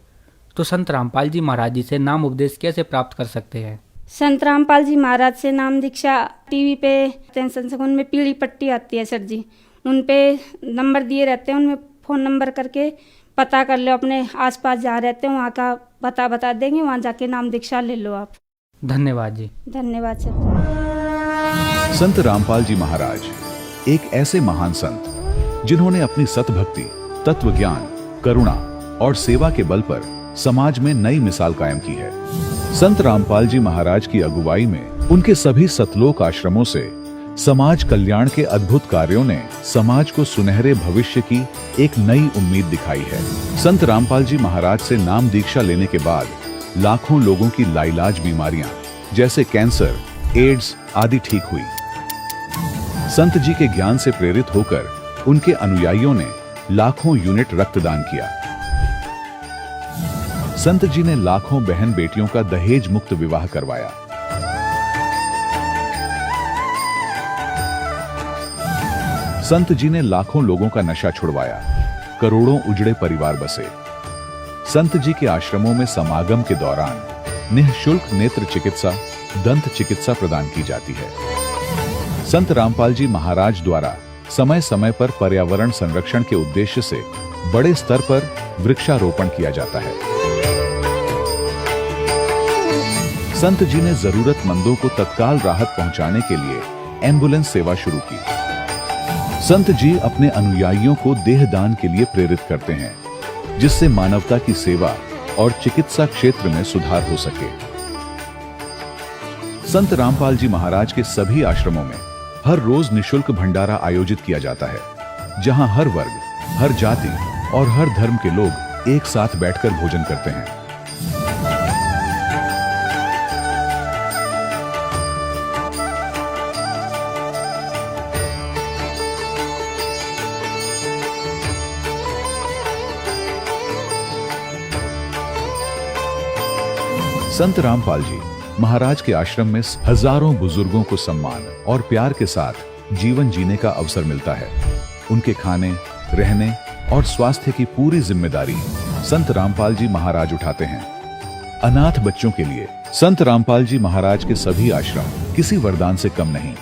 तो संत रामपाल जी महाराज जी से नाम उपदेश कैसे प्राप्त कर सकते हैं? संत रामपाल जी महाराज से नाम दीक्षा टीवी पे टेंशन से उनमें पीली पट्टी आती है सर जी, उन पे नंबर दिए रहते हैं, उनमें फ़ोन नंबर करके पता कर लो, अपने आसपास जहाँ रहते हैं वहाँ का पता बता देंगे, वहाँ जाके नाम दीक्षा ले लो आप। धन्यवाद जी। धन्यवाद सर। संत रामपाल जी महाराज एक ऐसे महान संत जिन्होंने अपनी सतभक्ति, तत्व ज्ञान, करुणा और सेवा के बल पर समाज में नई मिसाल कायम की है। संत रामपाल जी महाराज की अगुवाई में उनके सभी सतलोक आश्रमों से समाज कल्याण के अद्भुत कार्यों ने समाज को सुनहरे भविष्य की एक नई उम्मीद दिखाई है। संत रामपाल जी महाराज से नाम दीक्षा लेने के बाद लाखों लोगों की लाइलाज बीमारियां जैसे कैंसर, एड्स आदि ठीक हुई। संत जी के ज्ञान से प्रेरित होकर उनके अनुयायियों ने लाखों यूनिट रक्तदान किया। संत जी ने लाखों बहन बेटियों का दहेज मुक्त विवाह करवाया। संत जी ने लाखों लोगों का नशा छुड़वाया, करोड़ों उजड़े परिवार बसे। संत जी के आश्रमों में समागम के दौरान निःशुल्क नेत्र चिकित्सा, दंत चिकित्सा प्रदान की जाती है। संत रामपाल जी महाराज द्वारा समय समय पर पर्यावरण संरक्षण के उद्देश्य से बड़े स्तर पर वृक्षारोपण किया जाता है। संत जी ने जरूरतमंदों को तत्काल राहत पहुंचाने के लिए एम्बुलेंस सेवा शुरू की। संत जी अपने अनुयायियों को देहदान के लिए प्रेरित करते हैं, जिससे मानवता की सेवा और चिकित्सा क्षेत्र में सुधार हो सके। संत रामपाल जी महाराज के सभी आश्रमों में हर रोज निःशुल्क भंडारा आयोजित किया जाता है, जहां हर वर्ग, हर जाति और हर धर्म के लोग एक साथ बैठकर भोजन करते हैं। संत रामपाल जी महाराज के आश्रम में हजारों बुजुर्गों को सम्मान और प्यार के साथ जीवन जीने का अवसर मिलता है। उनके खाने, रहने और स्वास्थ्य की पूरी जिम्मेदारी संत रामपाल जी महाराज उठाते हैं। अनाथ बच्चों के लिए संत रामपाल जी महाराज के सभी आश्रम किसी वरदान से कम नहीं।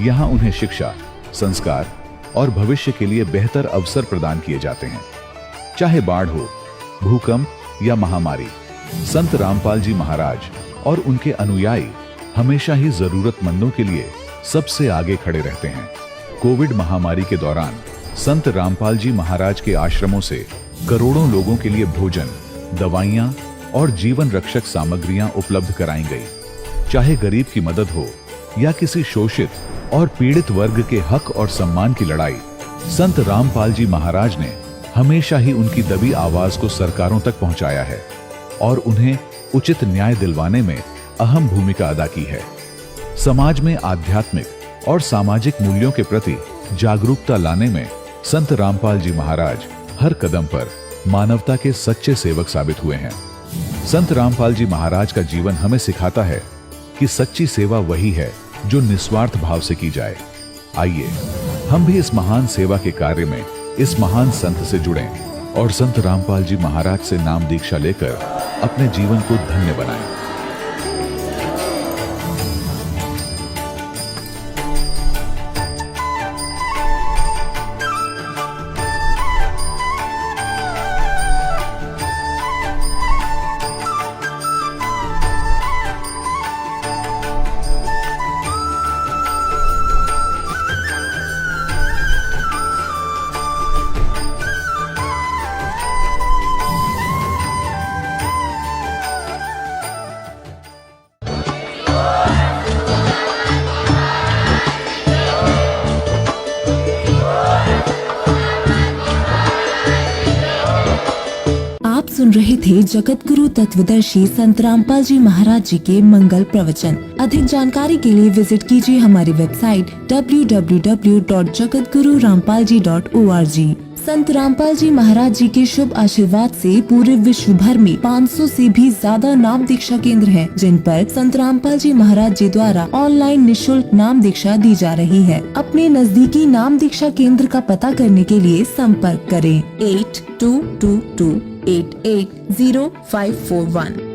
यहाँ उन्हें शिक्षा, संस्कार और भविष्य के लिए बेहतर अवसर प्रदान किए जाते हैं। चाहे बाढ़ हो, भूकंप या महामारी, संत रामपाल जी महाराज और उनके अनुयायी हमेशा ही जरूरतमंदों के लिए सबसे आगे खड़े रहते हैं। कोविड महामारी के दौरान संत रामपाल जी महाराज के आश्रमों से करोड़ों लोगों के लिए भोजन, दवाइयां और जीवन रक्षक सामग्रियां उपलब्ध कराई गई। चाहे गरीब की मदद हो या किसी शोषित और पीड़ित वर्ग के हक और सम्मान की लड़ाई, संत रामपाल जी महाराज ने हमेशा ही उनकी दबी आवाज को सरकारों तक पहुंचाया है और उन्हें उचित न्याय दिलवाने में अहम भूमिका अदा की है। समाज में आध्यात्मिक और सामाजिक मूल्यों के प्रति जागरूकता लाने में संत रामपाल जी महाराज हर कदम पर मानवता के सच्चे सेवक साबित हुए हैं। संत रामपाल जी महाराज का जीवन हमें सिखाता है कि सच्ची सेवा वही है जो निस्वार्थ भाव से की जाए। आइए हम भी इस महान सेवा के कार्य में इस महान संत से जुड़ें और संत रामपाल जी महाराज से नाम दीक्षा लेकर अपने जीवन को धन्य बनाएं। सुन रहे थे जगत गुरु तत्वदर्शी संत रामपाल जी महाराज जी के मंगल प्रवचन। अधिक जानकारी के लिए विजिट कीजिए हमारी वेबसाइट www.jagatgururampalji.org। संत रामपाल जी महाराज जी के शुभ आशीर्वाद से पूरे विश्व भर में 500 से भी ज्यादा नाम दीक्षा केंद्र हैं, जिन पर संत रामपाल जी महाराज जी द्वारा ऑनलाइन निशुल्क नाम दीक्षा दी जा रही है। अपने नजदीकी नाम दीक्षा केंद्र का पता करने के लिए संपर्क करें 8222880541।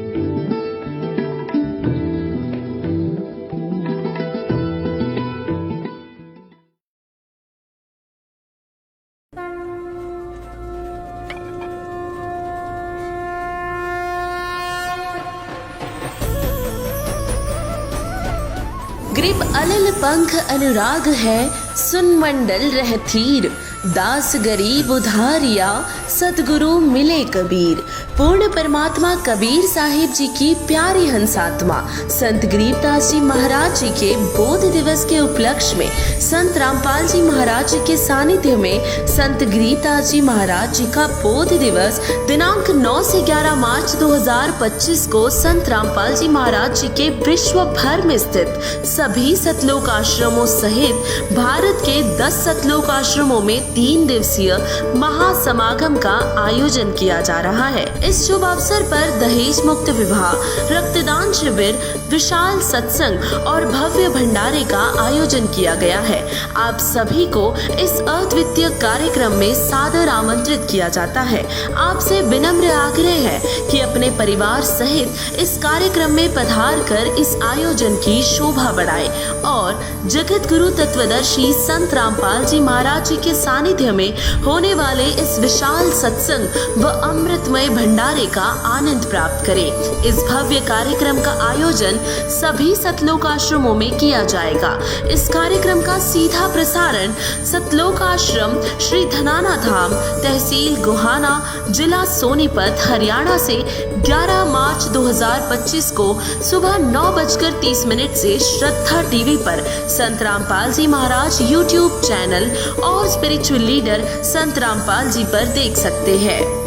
ग्रीब अलिल पंख अनुराग है, सुन मंडल रहतीर। दास गरीब उधारिया, सतगुरु मिले कबीर। पूर्ण परमात्मा कबीर साहिब जी की प्यारी हंसात्मा संत गरीबदास जी महाराज जी के बोध दिवस के उपलक्ष्य में संत रामपाल जी महाराज जी के सानिध्य में संत गरीबदास जी महाराज जी का बोध दिवस दिनांक 9 से 11 मार्च 2025 को संत रामपाल जी महाराज जी के विश्व भर में स्थित सभी सतलोक आश्रमों सहित भारत के 10 सतलोक आश्रमों में 3 दिवसीय महासमागम का आयोजन किया जा रहा है। इस शुभ अवसर पर दहेज मुक्त विवाह, रक्तदान शिविर, विशाल सत्संग और भव्य भंडारे का आयोजन किया गया है। आप सभी को इस अद्वितीय कार्यक्रम में सादर आमंत्रित किया जाता है। आपसे विनम्र आग्रह है कि अपने परिवार सहित इस कार्यक्रम में पधार कर इस आयोजन की शोभा बढ़ाएं और जगत गुरु तत्वदर्शी संत रामपाल जी महाराज जी के सानिध्य में होने वाले इस विशाल सत्संग व अमृतमय भंडारे का आनंद प्राप्त करें। इस भव्य कार्यक्रम का आयोजन सभी सतलोक आश्रमों में किया जाएगा। इस कार्यक्रम का सीधा प्रसारण सतलोक आश्रम श्री धनाना धाम, तहसील गोहाना, जिला सोनीपत, हरियाणा से 11 मार्च 2025 को सुबह 9:30 से श्रद्धा टीवी पर संत रामपाल जी महाराज यूट्यूब चैनल और स्पिरिचुअल लीडर संत रामपाल जी पर देख सकते हैं।